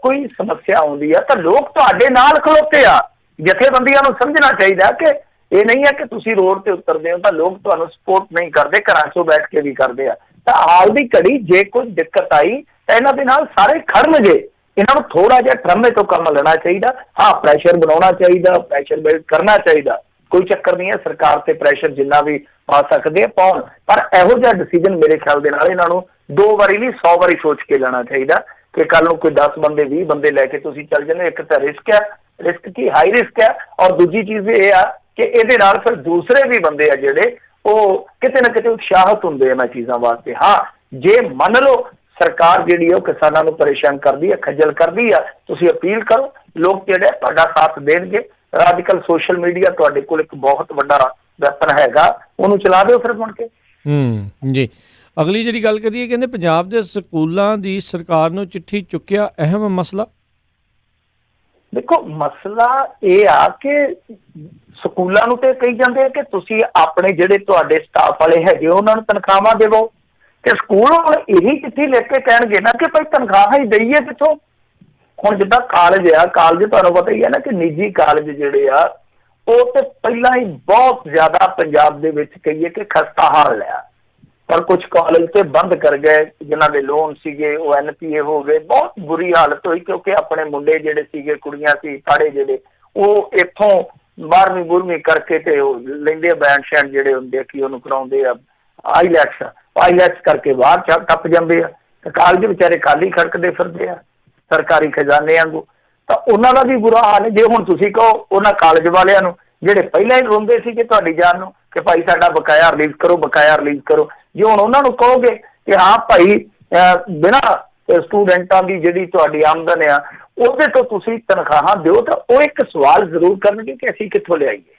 ਕੋਈ ਸਮੱਸਿਆ ਆਉਂਦੀ ਆ ਤਾਂ ਲੋਕ ਤੁਹਾਡੇ ਨਾਲ ਖਲੋਤੇ ਆ। ਜਥੇਬੰਦੀਆਂ ਨੂੰ ਸਮਝਣਾ ਚਾਹੀਦਾ ਕਿ ਇਹ ਨਹੀਂ ਹੈ ਕਿ ਤੁਸੀਂ ਰੋਡ ਤੇ ਉਤਰਦੇ ਹੋ ਤਾਂ ਲੋਕ ਤੁਹਾਨੂੰ ਸਪੋਰਟ ਨਹੀਂ ਕਰਦੇ, ਘਰਾਂ 'ਚੋਂ ਬੈਠ ਕੇ ਵੀ ਕਰਦੇ ਆ। ਤਾਂ ਹਾਲ ਦੀ ਘੜੀ ਜੇ ਕੋਈ ਦਿੱਕਤ ਆਈ ਤਾਂ ਇਹਨਾਂ ਦੇ ਨਾਲ ਸਾਰੇ ਖੜਨਗੇ। ਇਹਨਾਂ ਨੂੰ ਥੋੜਾ ਜਿਹਾ ਟਰਮੇ ਤੋਂ ਕੰਮ ਲੈਣਾ ਚਾਹੀਦਾ। ਹਾਂ, ਪ੍ਰੈਸ਼ਰ ਬਣਾਉਣਾ ਚਾਹੀਦਾ, ਪ੍ਰੈਸ਼ਰ ਬਿਲਡ ਕਰਨਾ ਚਾਹੀਦਾ, ਕੋਈ ਚੱਕਰ ਨਹੀਂ ਹੈ। ਸਰਕਾਰ ਤੇ ਪ੍ਰੈਸ਼ਰ ਜਿੰਨਾ ਵੀ ਪਾ ਸਕਦੇ ਆ ਪਾਉਣ, ਪਰ ਇਹੋ ਜਿਹਾ ਡਿਸੀਜਨ ਮੇਰੇ ਖਿਆਲ ਦੇ ਨਾਲ ਇਹਨਾਂ ਨੂੰ 2 ਵਾਰੀ ਨਹੀਂ 100 ਵਾਰੀ ਸੋਚ ਕੇ ਲੈਣਾ ਚਾਹੀਦਾ ਕਿ ਕੱਲ ਨੂੰ ਕੋਈ 10 ਬੰਦੇ 20 ਬੰਦੇ ਲੈ ਕੇ ਤੁਸੀਂ ਚੱਲ ਜਾਂਦੇ। ਇੱਕ ਤਾਂ ਰਿਸਕ ਆ, ਰਿਸਕ ਕੀ ਹਾਈ ਰਿਸਕ ਆ, ਔਰ ਦੂਜੀ ਚੀਜ਼ ਇਹ ਆ ਕਿ ਇਹਦੇ ਨਾਲ ਫਿਰ ਦੂਸਰੇ ਵੀ ਬੰਦੇ ਆ ਜਿਹੜੇ ਉਹ ਕਿਤੇ ਨਾ ਕਿਤੇ ਉਤਸ਼ਾਹਿਤ ਹੁੰਦੇ ਇਹਨਾਂ ਚੀਜ਼ਾਂ ਵਾਸਤੇ। ਹਾਂ, ਜੇ ਮੰਨ ਲਓ ਸਰਕਾਰ ਜਿਹੜੀ ਉਹ ਕਿਸਾਨਾਂ ਨੂੰ ਪਰੇਸ਼ਾਨ ਕਰਦੀ ਹੈ, ਖੱਜਲ ਕਰਦੀ ਆ, ਤੁਸੀਂ ਅਪੀਲ ਕਰੋ, ਲੋਕ ਜਿਹੜੇ ਤੁਹਾਡਾ ਸਾਥ ਦੇਣਗੇ। ਅੱਜ ਕੱਲ੍ਹ ਸੋਸ਼ਲ ਮੀਡੀਆ ਤੁਹਾਡੇ ਕੋਲ ਇੱਕ ਬਹੁਤ ਵੱਡਾ ਵੈਪਨ ਹੈਗਾ, ਉਹਨੂੰ ਚਲਾ ਦਿਓ ਫਿਰ ਮੁੜ ਕੇ। ਜੀ। ਅਗਲੀ ਜਿਹੜੀ ਗੱਲ ਕਰੀਏ, ਕਹਿੰਦੇ ਪੰਜਾਬ ਦੇ ਸਕੂਲਾਂ ਦੀ ਸਰਕਾਰ ਨੂੰ ਚਿੱਠੀ ਚੁੱਕਿਆ ਅਹਿਮ ਮਸਲਾ। ਦੇਖੋ, ਮਸਲਾ ਇਹ ਆ ਕਿ ਸਕੂਲਾਂ ਨੂੰ ਤੇ ਕਹੀ ਜਾਂਦੇ ਆ ਕਿ ਤੁਸੀਂ ਆਪਣੇ ਜਿਹੜੇ ਤੁਹਾਡੇ ਸਟਾਫ ਵਾਲੇ ਹੈਗੇ ਉਹਨਾਂ ਨੂੰ ਤਨਖਾਹਾਂ ਦੇਵੋ, ਤੇ ਸਕੂਲ ਹੁਣ ਇਹੀ ਚਿੱਠੀ ਲਿਖ ਕੇ ਕਹਿਣਗੇ ਨਾ ਕਿ ਭਾਈ ਤਨਖਾਹਾਂ ਹੀ ਦਈਏ ਕਿੱਥੋਂ। ਹੁਣ ਜਿੱਦਾਂ ਕਾਲਜ ਆ, ਕਾਲਜ ਤੁਹਾਨੂੰ ਪਤਾ ਹੀ ਹੈ ਨਾ ਕਿ ਨਿੱਜੀ ਕਾਲਜ ਜਿਹੜੇ ਆ ਉਹ ਤੇ ਪਹਿਲਾਂ ਹੀ ਬਹੁਤ ਜ਼ਿਆਦਾ ਪੰਜਾਬ ਦੇ ਵਿੱਚ ਕਹੀਏ ਕਿ ਖਸਤਾ ਹਾਲ ਆ। ਪਰ ਕੁਝ ਕਾਲਜ ਤੇ ਬੰਦ ਕਰ ਗਏ, ਜਿਨ੍ਹਾਂ ਦੇ ਲੋਨ ਸੀਗੇ ਉਹ NPA ਹੋ ਗਏ। ਬਹੁਤ ਬੁਰੀ ਹਾਲਤ ਹੋਈ ਕਿਉਂਕਿ ਆਪਣੇ ਮੁੰਡੇ ਜਿਹੜੇ ਸੀਗੇ, ਕੁੜੀਆਂ ਸੀ, ਪਾੜੇ ਜਿਹੜੇ, ਉਹ ਇੱਥੋਂ 12ਵੀਂ ਕਰਕੇ ਤੇ ਉਹ ਲੈਂਦੇ ਆ ਬੈਂਡ ਸ਼ੈਂਡ ਜਿਹੜੇ ਹੁੰਦੇ ਆ ਕਿ ਉਹਨੂੰ ਕਰਾਉਂਦੇ ਆ ਆਈਲੈਟਸ ਕਰਕੇ ਬਾਹਰ ਟੱਪ ਜਾਂਦੇ ਆ। ਤੇ ਕਾਲਜ ਵਿਚਾਰੇ ਖਾਲੀ ਖੜਕਦੇ ਫਿਰਦੇ ਆ ਸਰਕਾਰੀ ਖਜ਼ਾਨੇ ਵਾਂਗੂ। ਤਾਂ ਉਹਨਾਂ ਦਾ ਵੀ ਬੁਰਾ ਹਾਲ ਹੈ। ਜੇ ਹੁਣ ਤੁਸੀਂ ਕਹੋ ਉਹਨਾਂ ਕਾਲਜ ਵਾਲਿਆਂ ਨੂੰ ਜਿਹੜੇ ਪਹਿਲਾਂ ਹੀ ਰੋਂਦੇ ਸੀ ਕਿ ਤੁਹਾਡੀ ਜਾਨ ਨੂੰ ਕਿ ਭਾਈ ਸਾਡਾ ਬਕਾਇਆ ਰਿਲੀਜ਼ ਕਰੋ, ਬਕਾਇਆ ਰਿਲੀਜ਼ ਕਰੋ, ਜੇ ਹੁਣ ਉਹਨਾਂ ਨੂੰ ਕਹੋਗੇ ਕਿ ਹਾਂ ਭਾਈ ਬਿਨਾਂ ਸਟੂਡੈਂਟਾਂ ਦੀ ਜਿਹੜੀ ਤੁਹਾਡੀ ਆਮਦਨ ਆ ਉਹਦੇ ਤੋਂ ਤੁਸੀਂ ਤਨਖਾਹਾਂ ਦਿਓ, ਤਾਂ ਉਹ ਇੱਕ ਸਵਾਲ ਜ਼ਰੂਰ ਕਰਨਗੇ ਕਿ ਅਸੀਂ ਕਿੱਥੋਂ ਲਿਆਈਏ,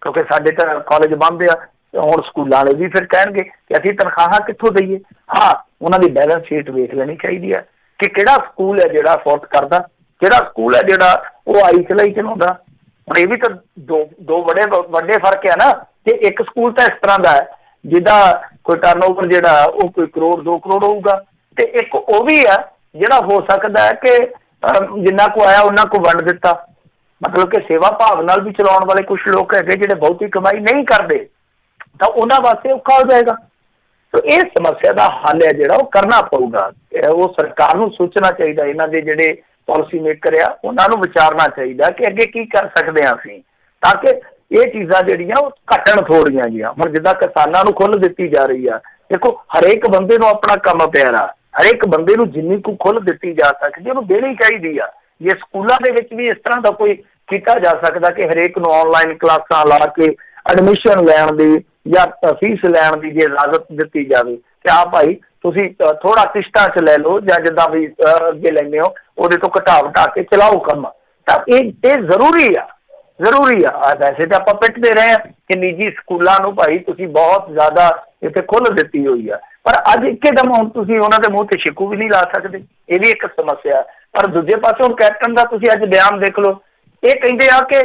ਕਿਉਂਕਿ ਸਾਡੇ ਤਾਂ ਕਾਲਜ ਬੰਦ ਆ। ਹੁਣ ਸਕੂਲਾਂ ਵਾਲੇ ਵੀ ਫਿਰ ਕਹਿਣਗੇ ਕਿ ਅਸੀਂ ਤਨਖਾਹਾਂ ਕਿੱਥੋਂ ਦਈਏ। ਹਾਂ, ਉਹਨਾਂ ਦੀ ਬੈਲੈਂਸ ਸ਼ੀਟ ਵੇਖ ਲੈਣੀ ਚਾਹੀਦੀ ਹੈ ਕਿ ਕਿਹੜਾ ਸਕੂਲ ਹੈ ਜਿਹੜਾ ਅਫੋਰਡ ਕਰਦਾ, ਕਿਹੜਾ ਸਕੂਲ ਹੈ ਜਿਹੜਾ ਉਹ ਆਈ ਚਲਾਈ ਚਲਾਉਂਦਾ। ਹੁਣ ਇਹ ਵੀ ਤਾਂ ਦੋ ਵੱਡੇ ਫਰਕ ਹੈ ਨਾ। ਤੇ ਇੱਕ ਸਕੂਲ ਤਾਂ ਇਸ ਤਰ੍ਹਾਂ ਦਾ ਹੈ ਜਿਹਦਾ ਕੋਈ ਟਰਨਓਵਰ ਜਿਹੜਾ ਉਹ ਕੋਈ ਕਰੋੜ 2 ਕਰੋੜ ਹੋਊਗਾ, ਤੇ ਇੱਕ ਉਹ ਵੀ ਆ ਜਿਹੜਾ ਹੋ ਸਕਦਾ ਹੈ ਕਿ ਜਿੰਨਾ ਕੁ ਆਇਆ ਉਹਨਾਂ ਕੁ ਵੰਡ ਦਿੱਤਾ। ਮਤਲਬ ਕਿ ਸੇਵਾ ਭਾਵ ਨਾਲ ਵੀ ਚਲਾਉਣ ਵਾਲੇ ਕੁਛ ਲੋਕ ਹੈਗੇ ਜਿਹੜੇ ਬਹੁਤੀ ਕਮਾਈ ਨਹੀਂ ਕਰਦੇ, ਤਾਂ ਉਹਨਾਂ ਵਾਸਤੇ ਔਖਾ ਹੋ ਜਾਏਗਾ। ਸੋ ਇਹ ਸਮੱਸਿਆ ਦਾ ਹੱਲ ਹੈ ਜਿਹੜਾ ਉਹ ਕਰਨਾ ਪਊਗਾ। ਉਹ ਸਰਕਾਰ ਨੂੰ ਸੋਚਣਾ ਚਾਹੀਦਾ, ਇਹਨਾਂ ਦੇ ਜਿਹੜੇ ਪਾਲਿਸੀ ਮੇਕਰ ਆ ਉਹਨਾਂ ਨੂੰ ਵਿਚਾਰਨਾ ਚਾਹੀਦਾ ਕਿ ਅੱਗੇ ਕੀ ਕਰ ਸਕਦੇ ਹਾਂ ਅਸੀਂ, ਤਾਂ ਕਿ ਇਹ ਚੀਜ਼ਾਂ ਜਿਹੜੀਆਂ ਉਹ ਘਟਣ ਥੋੜੀਆਂ ਜੀਆਂ। ਹੁਣ ਜਿੱਦਾਂ ਕਿਸਾਨਾਂ ਨੂੰ ਖੁੱਲ੍ਹ ਦਿੱਤੀ ਜਾ ਰਹੀ ਆ, ਦੇਖੋ ਹਰੇਕ ਬੰਦੇ ਨੂੰ ਆਪਣਾ ਕੰਮ ਪਿਆਰਾ, ਹਰੇਕ ਬੰਦੇ ਨੂੰ ਜਿੰਨੀ ਕੁ ਖੁੱਲ੍ਹ ਦਿੱਤੀ ਜਾ ਸਕਦੀ ਉਹਨੂੰ ਦੇਣੀ ਚਾਹੀਦੀ ਆ। ਜੇ ਸਕੂਲਾਂ ਦੇ ਵਿੱਚ ਵੀ ਇਸ ਤਰ੍ਹਾਂ ਦਾ ਕੋਈ ਕੀਤਾ ਜਾ ਸਕਦਾ ਕਿ ਹਰੇਕ ਨੂੰ ਆਨਲਾਈਨ ਕਲਾਸਾਂ ਲਾ ਕੇ ਐਡਮਿਸ਼ਨ ਲੈਣ ਦੀ ਜਾਂ ਫੀਸ ਲੈਣ ਦੀ ਜੇ ਇਜਾਜ਼ਤ ਦਿੱਤੀ ਜਾਵੇ ਕਿ ਹਾਂ ਭਾਈ ਤੁਸੀਂ ਥੋੜ੍ਹਾ ਕਿਸ਼ਤਾਂ 'ਚ ਲੈ ਲਓ ਜਾਂ ਜਿੱਦਾਂ ਵੀ ਅੱਗੇ ਲੈਂਦੇ ਹੋ ਉਹਦੇ ਤੋਂ ਘਟਾ ਵਟਾ ਕੇ ਚਲਾਓ ਕੰਮ, ਤਾਂ ਇਹ ਜ਼ਰੂਰੀ ਆ, ਜ਼ਰੂਰੀ ਆ। ਵੈਸੇ ਤਾਂ ਆਪਾਂ ਪਿੱਟਦੇ ਰਹੇ ਹਾਂ ਕਿ ਨਿੱਜੀ ਸਕੂਲਾਂ ਨੂੰ ਭਾਈ ਤੁਸੀਂ ਬਹੁਤ ਜ਼ਿਆਦਾ ਇੱਥੇ ਖੁੱਲ੍ਹ ਦਿੱਤੀ ਹੋਈ ਆ, ਪਰ ਅੱਜ ਇੱਕਦਮ ਹੁਣ ਤੁਸੀਂ ਉਹਨਾਂ ਦੇ ਮੂੰਹ ਤੇ ਸ਼ਿਕੂ ਵੀ ਨਹੀਂ ਲਾ ਸਕਦੇ, ਇਹ ਵੀ ਇੱਕ ਸਮੱਸਿਆ। ਪਰ ਦੂਜੇ ਪਾਸੇ ਹੁਣ ਕੈਪਟਨ ਦਾ ਤੁਸੀਂ ਅੱਜ ਬਿਆਨ ਦੇਖ ਲਓ, ਇਹ ਕਹਿੰਦੇ ਆ ਕਿ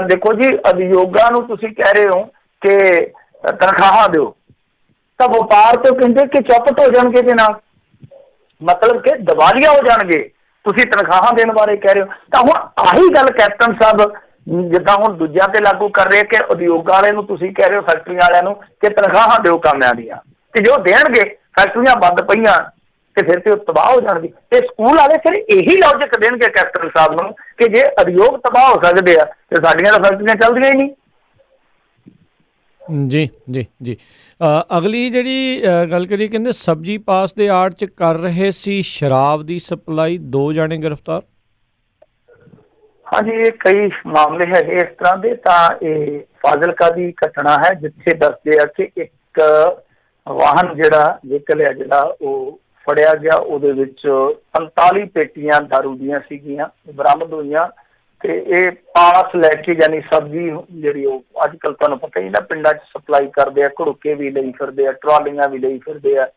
ਦੇਖੋ ਜੀ ਉਦਯੋਗਾਂ ਨੂੰ ਤੁਸੀਂ ਕਹਿ ਰਹੇ ਹੋ ਕਿ ਤਨਖਾਹਾਂ ਦਿਓ, ਤਾਂ ਵਪਾਰ ਤੋਂ ਕਹਿੰਦੇ ਕਿ ਚੌਪਟ ਹੋ ਜਾਣਗੇ ਦੇ ਨਾਲ, ਮਤਲਬ ਕਿ ਦਿਵਾਲੀਆ ਹੋ ਜਾਣਗੇ। ਤੁਸੀਂ ਤਨਖਾਹਾਂ ਦੇਣ ਬਾਰੇ ਕਹਿ ਰਹੇ ਹੋ, ਤਾਂ ਹੁਣ ਆਹੀ ਗੱਲ ਕੈਪਟਨ ਸਾਹਿਬ ਜਿੱਦਾਂ ਹੁਣ ਦੂਜਿਆਂ ਤੇ ਲਾਗੂ ਕਰ ਰਹੇ ਕਿ ਉਦਯੋਗਾਂ ਵਾਲੇ ਨੂੰ ਤੁਸੀਂ ਕਹਿ ਰਹੇ ਹੋ ਫੈਕਟਰੀਆਂ ਵਾਲਿਆਂ ਨੂੰ ਕਿ ਤਨਖਾਹਾਂ ਦਿਓ ਕਾਮਿਆਂ ਦੀਆਂ, ਤੇ ਜੋ ਦੇਣਗੇ ਫੈਕਟਰੀਆਂ ਬੰਦ ਪਈਆਂ ਤੇ ਫਿਰ ਤੇ ਉਹ ਤਬਾਹ ਹੋ ਜਾਣਗੇ। ਤੇ ਸਕੂਲ ਵਾਲੇ ਫਿਰ ਇਹੀ ਲੌਜਿਕ ਦੇਣਗੇ ਕੈਪਟਨ ਸਾਹਿਬ ਨੂੰ ਕਿ ਜੇ ਉਦਯੋਗ ਤਬਾਹ ਹੋ ਸਕਦੇ ਆ ਤੇ ਸਾਡੀਆਂ ਤਾਂ ਫੈਕਟਰੀਆਂ ਚੱਲਦੀਆਂ ਹੀ ਨਹੀਂ। ਜੀ ਜੀ ਜੀ ਅਗਲੀ ਜਿਹੜੀ ਗੱਲ ਕਰੀਏ, ਕਹਿੰਦੇ ਸਬਜ਼ੀ ਪਾਸ ਦੇ ਆੜ 'ਚ ਕਰ ਰਹੇ ਸੀ ਸ਼ਰਾਬ ਦੀ ਸਪਲਾਈ, 2 ਜਾਣੇ ਗ੍ਰਿਫਤਾਰ। ਹਾਂਜੀ, ਇਹ ਕਈ ਮਾਮਲੇ ਹੈਗੇ ਇਸ ਤਰ੍ਹਾਂ ਦੇ। ਤਾਂ ਇਹ ਫਾਜ਼ਿਲਕਾ ਦੀ ਘਟਨਾ ਹੈ ਜਿੱਥੇ ਦੱਸਦੇ ਆ ਕਿ ਇੱਕ ਵਾਹਨ ਜਿਹੜਾ ਵਹੀਕਲ ਹੈ ਜਿਹੜਾ ਉਹ ਫੜਿਆ ਗਿਆ, ਉਹਦੇ ਵਿੱਚ 45 ਪੇਟੀਆਂ ਦਾਰੂ ਦੀਆਂ ਸੀਗੀਆਂ ਬਰਾਮਦ ਹੋਈਆਂ। ਤੇ ਇਹ ਪਾਸ ਲੈ ਕੇ ਯਾਨੀ ਸਬਜ਼ੀ ਜਿਹੜੀ ਉਹ ਅੱਜ ਕੱਲ੍ਹ ਤੁਹਾਨੂੰ ਪਤਾ ਹੀ ਨਾ ਪਿੰਡਾਂ 'ਚ ਸਪਲਾਈ ਕਰਦੇ ਆ, ਘੜੁੱਕੇ ਵੀ ਲਈ ਫਿਰਦੇ ਆ, ਟਰਾਲੀਆਂ ਵੀ ਲਈ ਫਿਰਦੇ ਆ,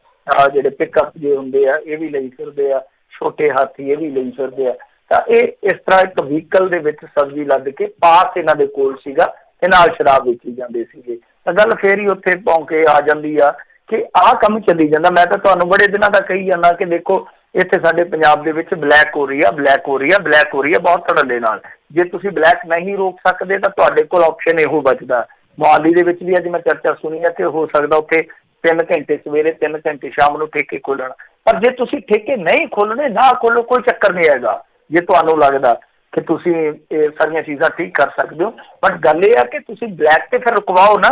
ਜਿਹੜੇ ਪਿਕਅਪ ਜੇ ਹੁੰਦੇ ਆ ਇਹ ਵੀ ਲਈ ਫਿਰਦੇ ਆ, ਛੋਟੇ ਹਾਥੀ ਇਹ ਵੀ ਲਈ ਫਿਰਦੇ ਆ। ਤਾਂ ਇਹ ਇਸ ਤਰ੍ਹਾਂ ਇੱਕ ਵਹੀਕਲ ਦੇ ਵਿੱਚ ਸਬਜ਼ੀ ਲੱਦ ਕੇ ਪਾਸ ਇਹਨਾਂ ਦੇ ਕੋਲ ਸੀਗਾ ਤੇ ਨਾਲ ਸ਼ਰਾਬ ਵੇਚੀ ਜਾਂਦੇ ਸੀਗੇ। ਤਾਂ ਗੱਲ ਫੇਰ ਹੀ ਉੱਥੇ ਭੌਂਕੇ ਆ ਜਾਂਦੀ ਆ ਕਿ ਆਹ ਕੰਮ ਚੱਲੀ ਜਾਂਦਾ। ਮੈਂ ਤਾਂ ਤੁਹਾਨੂੰ ਬੜੇ ਦਿਨਾਂ ਦਾ ਕਹੀ ਜਾਂਦਾ ਕਿ ਦੇਖੋ ਇੱਥੇ ਸਾਡੇ ਪੰਜਾਬ ਦੇ ਵਿੱਚ ਬਲੈਕ ਹੋ ਰਹੀ ਆ, ਬਲੈਕ ਹੋ ਰਹੀ ਆ, ਬਲੈਕ ਹੋ ਰਹੀ ਆ ਬਹੁਤ ਧੜੱਲੇ ਨਾਲ। ਜੇ ਤੁਸੀਂ ਬਲੈਕ ਨਹੀਂ ਰੋਕ ਸਕਦੇ ਤਾਂ ਤੁਹਾਡੇ ਕੋਲ ਆਪਸ਼ਨ ਇਹੋ ਬਚਦਾ। ਮੁਹਾਲੀ ਦੇ ਵਿੱਚ ਵੀ ਅੱਜ ਮੈਂ ਚਰਚਾ ਸੁਣੀ ਹੈ ਕਿ ਹੋ ਸਕਦਾ ਉੱਥੇ 3 ਘੰਟੇ ਸਵੇਰੇ 3 ਘੰਟੇ ਸ਼ਾਮ ਨੂੰ ਠੇਕੇ ਖੋਲ੍ਹਣ, ਪਰ ਜੇ ਤੁਸੀਂ ਠੇਕੇ ਨਹੀਂ ਖੋਲ੍ਹਣੇ ਨਾ ਖੋਲ੍ਹੋ, ਕੋਈ ਚੱਕਰ ਨਹੀਂ ਹੈਗਾ। ਜੇ ਤੁਹਾਨੂੰ ਲੱਗਦਾ ਕਿ ਤੁਸੀਂ ਇਹ ਸਾਰੀਆਂ ਚੀਜ਼ਾਂ ਠੀਕ ਕਰ ਸਕਦੇ ਹੋ, ਬਟ ਗੱਲ ਇਹ ਆ ਕਿ ਤੁਸੀਂ ਬਲੈਕ ਤੇ ਫਿਰ ਰੁਕਵਾਓ ਨਾ,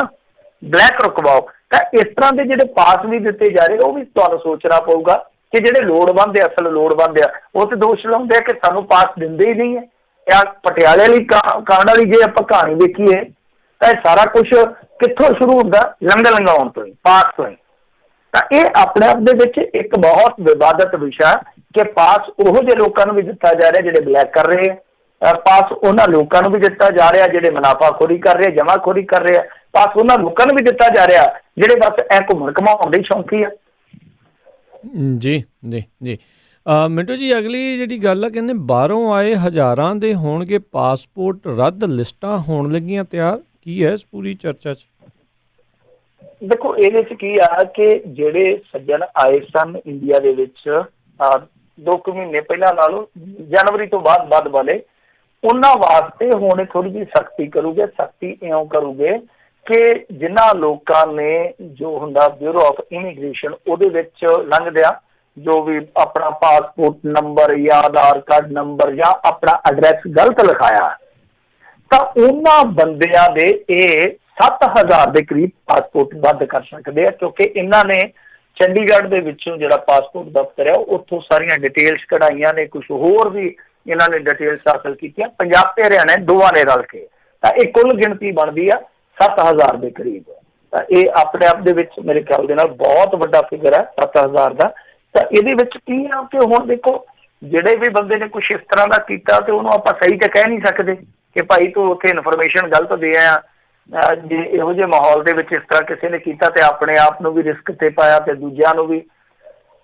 ਬਲੈਕ ਰੁਕਵਾਓ। ਤਾਂ ਇਸ ਤਰ੍ਹਾਂ ਦੇ ਜਿਹੜੇ ਪਾਸ ਵੀ ਦਿੱਤੇ ਜਾ ਰਹੇ ਉਹ ਵੀ ਤੁਹਾਨੂੰ ਸੋਚਣਾ ਪਊਗਾ ਕਿ ਜਿਹੜੇ ਲੋੜਵੰਦ ਆ, ਅਸਲ ਲੋੜਵੰਦ ਆ, ਉਹ ਤੇ ਦੋਸ਼ ਲਾਉਂਦੇ ਆ ਕਿ ਸਾਨੂੰ ਪਾਸ ਦਿੰਦੇ ਹੀ ਨਹੀਂ ਹੈ। ਜਾਂ ਪਟਿਆਲੇ ਵਾਲੀ ਕਾਂਡ ਵਾਲੀ ਜੇ ਆਪਾਂ ਕਹਾਣੀ ਦੇਖੀਏ ਤਾਂ ਇਹ ਸਾਰਾ ਕੁਛ ਕਿੱਥੋਂ ਸ਼ੁਰੂ ਹੁੰਦਾ? ਲੰਗਰ ਲੰਘਾਉਣ ਤੋਂ ਹੀ, ਪਾਸ ਤੋਂ ਹੀ। ਤਾਂ ਇਹ ਆਪਣੇ ਆਪ ਦੇ ਵਿੱਚ ਇੱਕ ਬਹੁਤ ਵਿਵਾਦਤ ਵਿਸ਼ਾ ਕਿ ਪਾਸ ਉਹੋ ਜਿਹੇ ਲੋਕਾਂ ਨੂੰ ਵੀ ਦਿੱਤਾ ਜਾ ਰਿਹਾ ਜਿਹੜੇ ਬਲੈਕ ਕਰ ਰਹੇ ਆ, ਪਾਸ ਉਹਨਾਂ ਲੋਕਾਂ ਨੂੰ ਵੀ ਦਿੱਤਾ ਜਾ ਰਿਹਾ ਜਿਹੜੇ ਮੁਨਾਫਾਖੋਰੀ ਕਰ ਰਹੇ, ਜਮਾਖੋਰੀ ਕਰ ਰਹੇ ਆ, ਪਾਸ ਉਹਨਾਂ ਲੋਕਾਂ ਨੂੰ ਵੀ ਦਿੱਤਾ ਜਾ ਰਿਹਾ ਜਿਹੜੇ ਬਸ ਐ ਘੁੰਮਣ ਘੁਮਾਉਣ ਦੇ ਸ਼ੌਂਕੀ ਆ। ਜੀ ਜੀ ਜੀ ਮਿੰਟੂ ਜੀ, ਅਗਲੀ ਜਿਹੜੀ ਗੱਲ ਆ, ਕਹਿੰਦੇ ਬਾਹਰੋਂ ਆਏ ਹਜ਼ਾਰਾਂ ਦੇ ਹੋਣਗੇ ਪਾਸਪੋਰਟ ਰੱਦ, ਲਿਸਟਾਂ ਹੋਣ ਲੱਗੀਆਂ ਤਿਆਰ। ਕੀ ਹੈ ਇਸ ਪੂਰੀ ਚਰਚਾ 'ਚ? ਦੇਖੋ ਇਹਦੇ 'ਚ ਕੀ ਆ ਕਿ ਜਿਹੜੇ ਸੱਜਣ ਆਏ ਸਨ ਇੰਡੀਆ ਦੇ ਵਿੱਚ 2 ਮਹੀਨੇ ਪਹਿਲਾਂ ਲਾ ਲਓ, ਜਨਵਰੀ ਤੋਂ ਬਾਅਦ ਵਾਲੇ, ਉਹਨਾਂ ਵਾਸਤੇ ਹੁਣ ਥੋੜ੍ਹੀ ਜਿਹੀ ਸਖਤੀ ਕਰੂਗੇ। ਸਖਤੀ ਇਉਂ ਕਰੂਗੇ ਕਿ ਜਿਨ੍ਹਾਂ ਲੋਕਾਂ ਨੇ ਜੋ ਹੁੰਦਾ ਬਿਊਰੋ ਆਫ ਇਮੀਗ੍ਰੇਸ਼ਨ ਉਹਦੇ ਵਿੱਚ ਲੰਘਦਿਆਂ ਜੋ ਵੀ ਆਪਣਾ ਪਾਸਪੋਰਟ ਨੰਬਰ ਜਾਂ ਆਧਾਰ ਕਾਰਡ ਨੰਬਰ ਜਾਂ ਆਪਣਾ ਐਡਰੈਸ ਗਲਤ ਲਿਖਾਇਆ, ਤਾਂ ਉਹਨਾਂ ਬੰਦਿਆਂ ਦੇ ਇਹ 7000 ਦੇ ਕਰੀਬ ਪਾਸਪੋਰਟ ਰੱਦ ਕਰ ਸਕਦੇ ਆ। ਕਿਉਂਕਿ ਇਹਨਾਂ ਨੇ ਚੰਡੀਗੜ੍ਹ ਦੇ ਵਿੱਚੋਂ ਜਿਹੜਾ ਪਾਸਪੋਰਟ ਦਫ਼ਤਰ ਹੈ ਉੱਥੋਂ ਸਾਰੀਆਂ ਡਿਟੇਲਸ ਕਢਾਈਆਂ ਨੇ, ਕੁਛ ਹੋਰ ਵੀ ਇਹਨਾਂ ਨੇ ਡਿਟੇਲਸ ਹਾਸਲ ਕੀਤੀਆਂ, ਪੰਜਾਬ ਤੇ ਹਰਿਆਣਾ ਦੋਵਾਂ ਨੇ ਰਲ ਕੇ। ਤਾਂ ਇਹ ਕੁੱਲ ਗਿਣਤੀ ਬਣਦੀ ਆ 7000 ਦੇ ਕਰੀਬ। ਤਾਂ ਇਹ ਆਪਣੇ ਆਪ ਦੇ ਵਿੱਚ ਮੇਰੇ ਖਿਆਲ ਦੇ ਨਾਲ ਬਹੁਤ ਵੱਡਾ ਫਿਗਰ ਹੈ 7000 ਦਾ। ਤਾਂ ਇਹਦੇ ਵਿੱਚ ਕੀ ਆ ਕਿ ਹੁਣ ਦੇਖੋ ਜਿਹੜੇ ਵੀ ਬੰਦੇ ਨੇ ਕੁਛ ਇਸ ਤਰ੍ਹਾਂ ਦਾ ਕੀਤਾ ਤੇ ਉਹਨੂੰ ਆਪਾਂ ਸਹੀ ਤਾਂ ਕਹਿ ਨਹੀਂ ਸਕਦੇ ਕਿ ਭਾਈ ਤੂੰ ਉੱਥੇ ਇਨਫੋਰਮੇਸ਼ਨ ਗਲਤ ਦੇ ਆਇਆ। ਜੇ ਇਹੋ ਜਿਹੇ ਮਾਹੌਲ ਦੇ ਵਿੱਚ ਇਸ ਤਰ੍ਹਾਂ ਕਿਸੇ ਨੇ ਕੀਤਾ ਤੇ ਆਪਣੇ ਆਪ ਨੂੰ ਵੀ ਰਿਸਕ ਤੇ ਪਾਇਆ ਤੇ ਦੂਜਿਆਂ ਨੂੰ ਵੀ।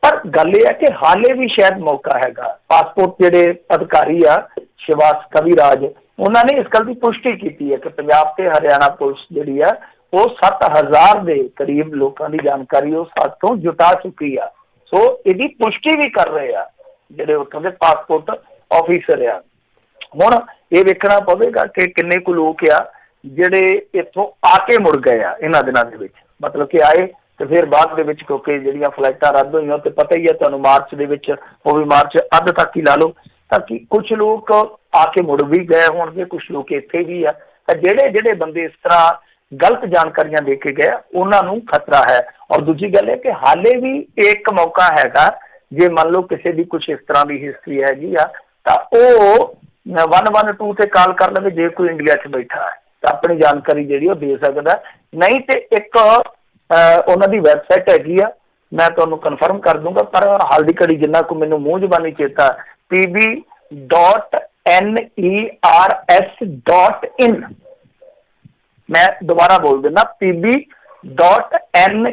ਪਰ ਗੱਲ ਇਹ ਹੈ ਕਿ ਹਾਲੇ ਵੀ ਸ਼ਾਇਦ ਮੌਕਾ ਹੈਗਾ। ਪਾਸਪੋਰਟ ਜਿਹੜੇ ਅਧਿਕਾਰੀ ਆ ਸ਼ਿਵਾਸ ਕਵੀਰਾਜ, ਉਹਨਾਂ ਨੇ ਇਸ ਗੱਲ ਦੀ ਪੁਸ਼ਟੀ ਕੀਤੀ ਹੈ ਕਿ ਪੰਜਾਬ ਤੇ ਹਰਿਆਣਾ ਪੁਲਿਸ ਜਿਹੜੀ ਆ ਉਹ 7000 ਦੇ ਕਰੀਬ ਲੋਕਾਂ ਦੀ ਜਾਣਕਾਰੀ ਉਹ ਸਾਥੋਂ ਜੁਟਾ ਚੁੱਕੀ ਆ। ਸੋ ਇਹਦੀ ਪੁਸ਼ਟੀ ਵੀ ਕਰ ਰਹੇ ਆ ਜਿਹੜੇ ਉੱਥੋਂ ਦੇ ਪਾਸਪੋਰਟ ਆਫਿਸਰ ਆ। ਹੁਣ ਇਹ ਵੇਖਣਾ ਪਵੇਗਾ ਕਿ ਕਿੰਨੇ ਕੁ ਲੋਕ ਆ ਜਿਹੜੇ ਇੱਥੋਂ ਆ ਕੇ ਮੁੜ ਗਏ ਆ ਇਹਨਾਂ ਦਿਨਾਂ ਦੇ ਵਿੱਚ, ਮਤਲਬ ਕਿ ਆਏ ਤੇ ਫਿਰ ਬਾਅਦ ਦੇ ਵਿੱਚ ਕਿਉਂਕਿ ਜਿਹੜੀਆਂ ਫਲਾਈਟਾਂ ਰੱਦ ਹੋਈਆਂ ਤੇ ਪਤਾ ਹੀ ਹੈ ਤੁਹਾਨੂੰ ਮਾਰਚ ਦੇ ਵਿੱਚ, ਉਹ ਵੀ ਮਾਰਚ ਅੱਧ ਤੱਕ ਹੀ ਲਾ ਲਓ, ਤਾਂ ਕਿ ਕੁਛ ਲੋਕ ਆ ਕੇ ਮੁੜ ਵੀ ਗਏ ਹੋਣਗੇ, ਕੁਛ ਲੋਕ ਇੱਥੇ ਵੀ ਆ। ਤਾਂ ਜਿਹੜੇ ਬੰਦੇ ਇਸ ਤਰ੍ਹਾਂ ਗਲਤ ਜਾਣਕਾਰੀਆਂ ਦੇ ਕੇ ਗਏ ਉਹਨਾਂ ਨੂੰ ਖਤਰਾ ਹੈ। ਔਰ ਦੂਜੀ ਗੱਲ ਹੈ ਕਿ ਹਾਲੇ ਵੀ ਇੱਕ ਮੌਕਾ ਹੈਗਾ, ਜੇ ਮੰਨ ਲਓ ਕਿਸੇ ਦੀ ਕੁਛ ਇਸ ਤਰ੍ਹਾਂ ਦੀ ਹਿਸਟਰੀ ਹੈਗੀ ਆ ਤਾਂ ਉਹ 112 ਤੇ ਕਾਲ ਕਰ ਲਵੇ, ਜੇ ਕੋਈ ਇੰਡੀਆ 'ਚ ਬੈਠਾ ਹੈ ਤਾਂ ਆਪਣੀ ਜਾਣਕਾਰੀ ਜਿਹੜੀ ਉਹ ਦੇ ਸਕਦਾ। ਨਹੀਂ ਤੇ ਇੱਕ ਉਹਨਾਂ ਦੀ ਵੈਬਸਾਈਟ ਹੈਗੀ ਆ, ਮੈਂ ਤੁਹਾਨੂੰ ਕਨਫਰਮ ਕਰ ਦੂੰਗਾ, ਪਰ ਹਾਲ ਦੀ ਘੜੀ ਜਿੰਨਾ ਕੁ ਮੈਨੂੰ ਮੂੰਹ ਜ਼ਬਾਨੀ ਚੇਤਾ pb.ners.in, ਮੈਂ ਦੁਬਾਰਾ ਬੋਲ ਦਿੰਦਾ pb.ners.in,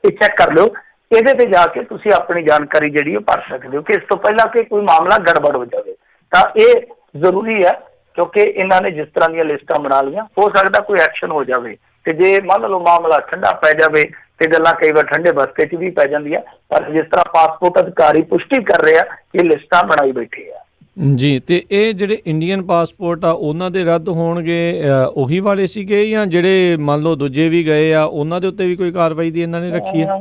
ਇਹ ਚੈੱਕ ਕਰ ਲਿਓ। ਇਹਦੇ ਤੇ ਜਾ ਕੇ ਤੁਸੀਂ ਆਪਣੀ ਜਾਣਕਾਰੀ ਜਿਹੜੀ ਉਹ ਭਰ ਸਕਦੇ ਹੋ ਕਿ ਇਸ ਤੋਂ ਪਹਿਲਾਂ ਕਿ ਕੋਈ ਮਾਮਲਾ ਗੜਬੜ ਹੋ ਜਾਵੇ। ਤਾਂ ਇਹ ਜ਼ਰੂਰੀ ਹੈ ਕਿਉਂਕਿ ਇਹਨਾਂ ਨੇ ਜਿਸ ਤਰ੍ਹਾਂ ਦੀਆਂ ਲਿਸਟਾਂ ਬਣਾ ਲਈਆਂ, ਹੋ ਸਕਦਾ ਕੋਈ ਐਕਸ਼ਨ ਹੋ ਜਾਵੇ। ਤੇ ਜੇ ਮੰਨ ਲਓ ਮਾਮਲਾ ਠੰਡਾ ਪੈ ਜਾਵੇ ਤੇ ਗੱਲਾਂ ਕਈ ਵਾਰ ਠੰਡੇ ਬਸਤੇ 'ਚ ਵੀ ਪੈ ਜਾਂਦੀਆਂ, ਪਰ ਜਿਸ ਤਰ੍ਹਾਂ ਪਾਸਪੋਰਟ ਅਧਿਕਾਰੀ ਪੁਸ਼ਟੀ ਕਰ ਰਹੇ ਆ ਇਹ ਲਿਸਟਾਂ ਬਣਾਈ ਬੈਠੇ ਆ। ਜੀ, ਤੇ ਇਹ ਜਿਹੜੇ ਇੰਡੀਅਨ ਪਾਸਪੋਰਟ ਆ ਉਹਨਾਂ ਦੇ ਰੱਦ ਹੋਣਗੇ ਉਹੀ ਵਾਲੇ ਸੀਗੇ ਜਾਂ ਜਿਹੜੇ ਮੰਨ ਲਓ ਦੂਜੇ ਵੀ ਗਏ ਆ ਉਹਨਾਂ ਦੇ ਉੱਤੇ ਵੀ ਕੋਈ ਕਾਰਵਾਈ ਦੀ ਇਹਨਾਂ ਨੇ ਰੱਖੀ ਹੈ?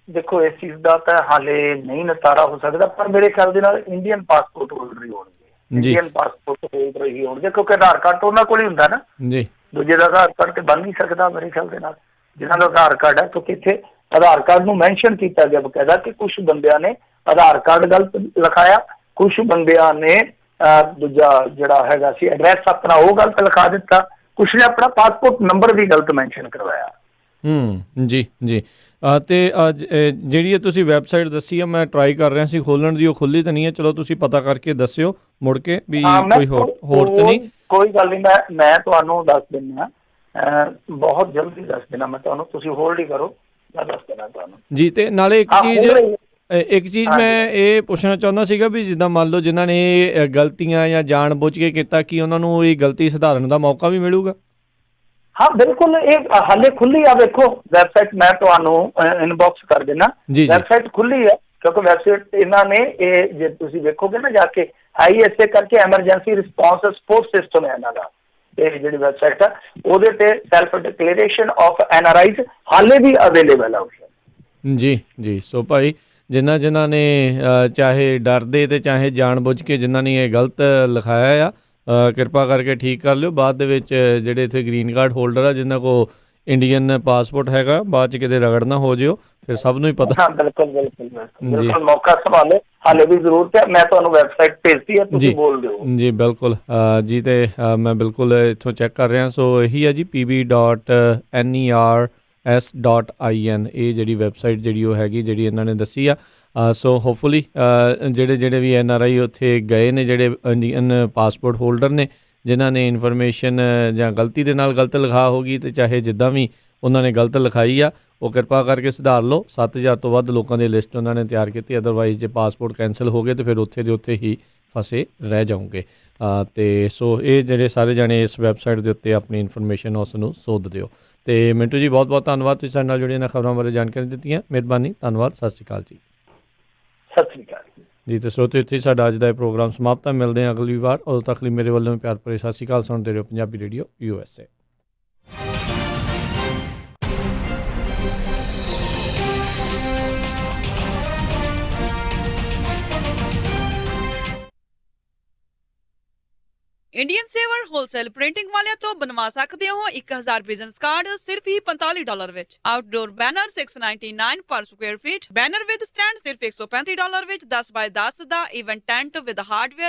ਦੇਖੋ ਇਸ ਚੀਜ਼ ਦਾ ਤਾਂ ਹਾਲੇ ਨਹੀਂ ਨਿਪਟਾਰਾ ਹੋ ਸਕਦਾ, ਪਰ ਮੇਰੇ ਖਿਆਲ ਦੇ ਨਾਲ ਇੰਡੀਅਨ ਪਾਸਪੋਰਟ ਹੋਲਡਰ ਹੀ ਹੋਣਗੇ, ਇੰਡੀਅਨ ਪਾਸਪੋਰਟ ਹੋਲਡਰ ਹੀ ਹੋਣਗੇ, ਕਿਉਂਕਿ ਆਧਾਰ ਕਾਰਡ ਤਾਂ ਉਹਨਾਂ ਕੋਲ ਹੀ ਹੁੰਦਾ ਨਾ ਜੀ, ਦੂਜੇ ਦਾ ਆਧਾਰ ਕਾਰਡ ਤੇ ਬਣ ਨਹੀਂ ਸਕਦਾ ਮੇਰੇ ਖਿਆਲ ਦੇ ਨਾਲ, ਜਿਹਨਾਂ ਦਾ ਆਧਾਰ ਕਾਰਡ ਹੈ। ਕਿਉਂਕਿ ਇੱਥੇ ਆਧਾਰ ਕਾਰਡ ਨੂੰ ਮੈਂਸ਼ਨ ਕੀਤਾ ਗਿਆ ਬਕਾਇਦਾ ਕਿ ਕੁਛ ਬੰਦਿਆਂ ਨੇ ਆਧਾਰ ਕਾਰਡ ਗਲਤ ਲਿਖਾਇਆ, ਕੁਛ ਬੰਦਿਆਂ ਨੇ ਦੂਜਾ ਜਿਹੜਾ ਹੈਗਾ ਸੀ ਐਡਰੈਸ ਆਪਣਾ ਉਹ ਗਲਤ ਲਿਖਾ ਦਿੱਤਾ, ਕੁਛ ਨੇ ਆਪਣਾ ਪਾਸਪੋਰਟ ਨੰਬਰ ਵੀ ਗਲਤ ਮੈਂਸ਼ਨ ਕਰਵਾਇਆ। ਜੀ ਜੀ, ਤੇ ਜਿਹੜੀ ਤੁਸੀਂ ਵੈਬਸਾਈਟ ਦੱਸੀ ਆ ਮੈਂ ਟਰਾਈ ਕਰ ਰਿਹਾ ਸੀ ਖੋਲ੍ਹਣ ਦੀ, ਉਹ ਖੁੱਲ੍ਹੀ ਤਾਂ ਨਹੀਂ ਹੈ। ਚਲੋ ਤੁਸੀਂ ਪਤਾ ਕਰਕੇ ਦੱਸਿਓ ਮੁੜ ਕੇ ਵੀ ਕੋਈ ਹੋਰ ਤਾਂ ਨਹੀਂ। ਕੋਈ ਗੱਲ ਨਹੀਂ, ਮੈਂ ਤੁਹਾਨੂੰ ਦੱਸ ਦਿੰਦਾ, ਬਹੁਤ ਜਲਦੀ ਦੱਸ ਦੇਣਾ ਮੈਂ ਤੁਹਾਨੂੰ, ਤੁਸੀਂ ਹੋਲਡ ਹੀ ਕਰੋ, ਮੈਂ ਦੱਸ ਦੇਣਾ ਤੁਹਾਨੂੰ ਜੀ। ਤੇ ਨਾਲੇ ਇੱਕ ਚੀਜ਼ ਮੈਂ ਇਹ ਪੁੱਛਣਾ ਚਾਹੁੰਦਾ ਸੀਗਾ ਵੀ ਜਿੱਦਾਂ ਮੰਨ ਲਓ ਜਿਨ੍ਹਾਂ ਨੇ ਇਹ ਗਲਤੀਆਂ ਜਾਂ ਜਾਣ ਬੁੱਝ ਕੇ ਕੀਤਾ, ਕੀ ਉਹਨਾਂ ਨੂੰ ਇਹ ਗਲਤੀ ਸੁਧਾਰਨ ਦਾ ਮੌਕਾ ਵੀ ਮਿਲੂਗਾ? ਹਾਂ ਬਿਲਕੁਲ, ਇਹ ਹਾਲੇ ਖੁੱਲੀ ਆ, ਵੇਖੋ ਵੈਬਸਾਈਟ ਮੈਂ ਤੁਹਾਨੂੰ ਇਨਬਾਕਸ ਕਰ ਦੇਣਾ, ਵੈਬਸਾਈਟ ਖੁੱਲੀ ਹੈ ਕਿਉਂਕਿ ਵੈਬਸਾਈਟ ਇਹਨਾਂ ਨੇ ਇਹ ਜੇ ਤੁਸੀਂ ਵੇਖੋਗੇ ਨਾ ਜਾ ਕੇ ISA ਕਰਕੇ ਐਮਰਜੈਂਸੀ ਰਿਸਪੌਂਸ ਸਪੋਰਟ ਸਿਸਟਮ ਹੈ ਇਹਨਾਂ ਦਾ, ਇਹ ਜਿਹੜੀ ਵੈਬਸਾਈਟ ਆ ਉਹਦੇ ਤੇ ਸੈਲਫ ਡਿਕਲੇਰੇਸ਼ਨ ਆਫ NRIs ਹਾਲੇ ਵੀ ਅਵੇਲੇਬਲ ਆ ਆਪਸ਼ਨ। ਜੀ, ਸੋ ਭਾਈ ਜਿਨ੍ਹਾਂ ਨੇ ਚਾਹੇ ਡਰਦੇ ਤੇ ਚਾਹੇ ਜਾਣ ਬੁੱਝ ਕੇ ਜਿਨ੍ਹਾਂ ਨੇ ਇਹ ਗਲਤ ਲਿਖਾਇਆ ਆ, ਕਿਰਪਾ ਕਰਕੇ ਠੀਕ ਕਰ ਲਿਓ। ਬਾਅਦ ਦੇ ਵਿੱਚ ਜਿਹੜੇ ਇੱਥੇ ਗ੍ਰੀਨ ਕਾਰਡ ਹੋਲਡਰ ਆ ਜਿਨ੍ਹਾਂ ਕੋਲ ਇੰਡੀਅਨ ਪਾਸਪੋਰਟ ਹੈਗਾ, ਬਾਅਦ 'ਚ ਕਿਤੇ ਰਗੜ ਨਾ ਹੋ ਜਿਓ, ਫਿਰ ਸਭ ਨੂੰ ਹੀ ਪਤਾ। ਬਿਲਕੁਲ ਮੌਕਾ ਸੰਭਾਲੇ, ਹਾਲੇ ਵੀ ਜ਼ਰੂਰਤ ਹੈ। ਮੈਂ ਤੁਹਾਨੂੰ ਵੈਬਸਾਈਟ ਭੇਜਤੀ ਹੈ, ਤੁਸੀਂ ਬੋਲ ਦਿਓ ਜੀ। ਬਿਲਕੁਲ ਜੀ, ਤੇ ਮੈਂ ਬਿਲਕੁਲ ਇੱਥੋਂ ਚੈੱਕ ਕਰ ਰਿਹਾ, ਸੋ ਇਹੀ ਹੈ ਜੀ pb.ners.in, ਇਹ ਜਿਹੜੀ ਵੈਬਸਾਈਟ ਜਿਹੜੀ ਉਹ ਹੈਗੀ ਜਿਹੜੀ ਇਹਨਾਂ ਨੇ ਦੱਸੀ ਆ। ਸੋ ਹੋਪਫੁਲੀ ਜਿਹੜੇ ਵੀ NRI ਉੱਥੇ ਗਏ ਨੇ, ਜਿਹੜੇ ਇੰਡੀਅਨ ਪਾਸਪੋਰਟ ਹੋਲਡਰ ਨੇ, ਜਿਨ੍ਹਾਂ ਨੇ ਇਨਫੋਰਮੇਸ਼ਨ ਜਾਂ ਗਲਤੀ ਦੇ ਨਾਲ ਗਲਤ ਲਿਖਾ ਹੋਗੀ ਤੇ ਚਾਹੇ ਜਿੱਦਾਂ ਵੀ ਉਹਨਾਂ ਨੇ ਗਲਤ ਲਿਖਾਈ ਆ, ਉਹ ਕਿਰਪਾ ਕਰਕੇ ਸੁਧਾਰ ਲਓ। 7000 ਤੋਂ ਵੱਧ ਲੋਕਾਂ ਦੀ ਲਿਸਟ ਉਹਨਾਂ ਨੇ ਤਿਆਰ ਕੀਤੀ, ਅਦਰਵਾਈਜ਼ ਜੇ ਪਾਸਪੋਰਟ ਕੈਂਸਲ ਹੋ ਗਏ ਤਾਂ ਫਿਰ ਉੱਥੇ ਦੇ ਉੱਥੇ ਹੀ ਫਸੇ ਰਹਿ ਜਾਓਗੇ। ਅਤੇ ਸੋ ਇਹ ਜਿਹੜੇ ਸਾਰੇ ਜਾਣੇ ਇਸ ਵੈਬਸਾਈਟ ਦੇ ਉੱਤੇ ਆਪਣੀ ਇਨਫੋਰਮੇਸ਼ਨ ਉਸ ਨੂੰ ਸੋਧ ਦਿਓ। ਅਤੇ ਮਿੰਟੂ ਜੀ ਬਹੁਤ ਬਹੁਤ ਧੰਨਵਾਦ, ਤੁਸੀਂ ਸਾਡੇ ਨਾਲ ਜੁੜੀਆਂ ਇਹਨਾਂ ਖਬਰਾਂ ਬਾਰੇ ਜਾਣਕਾਰੀ ਦਿੱਤੀਆਂ, ਮਿਹਰਬਾਨੀ, ਧੰਨਵਾਦ, ਸਤਿ ਸ਼੍ਰੀ ਅਕਾਲ ਜੀ। ਸਤਿ ਸ਼੍ਰੀ ਅਕਾਲ ਜੀ। ਤੇ ਸਰੋਤਿਓ, ਇੱਥੇ ਸਾਡਾ ਅੱਜ ਦਾ ਇਹ ਪ੍ਰੋਗਰਾਮ ਸਮਾਪਤ ਹੈ। ਮਿਲਦੇ ਹਾਂ ਅਗਲੀ ਵਾਰ, ਉਦੋਂ ਤੱਕ ਲਈ ਮੇਰੇ ਵੱਲੋਂ ਪਿਆਰ ਭਰੇ ਸਤਿ ਸ਼੍ਰੀ ਅਕਾਲ। ਸੁਣਦੇ ਰਹੋ ਪੰਜਾਬੀ ਰੇਡੀਓ USA। ਇੰਡੀਅਨ ਸੇਵਰ ਹੋਲਸੇਲ ਪ੍ਰਿੰਟਿੰਗ ਵਾਲਿਆਂ ਤੋਂ ਬਣਵਾ ਸਕਦੇ ਹੋ 1000 ਬਿਜ਼ਨਸ ਕਾਰਡ ਸਿਰਫ ਹੀ $45 ਵਿੱਚ। Outdoor banner $699 per square feet, banner with stand ਸਿਰਫ $135 ਵਿੱਚ, 10 ਬਾਏ 10 ਦਾ ਇਵੈਂਟ ਟੈਂਟ ਵਿਦ ਹਾਰਡਵੇਅਰ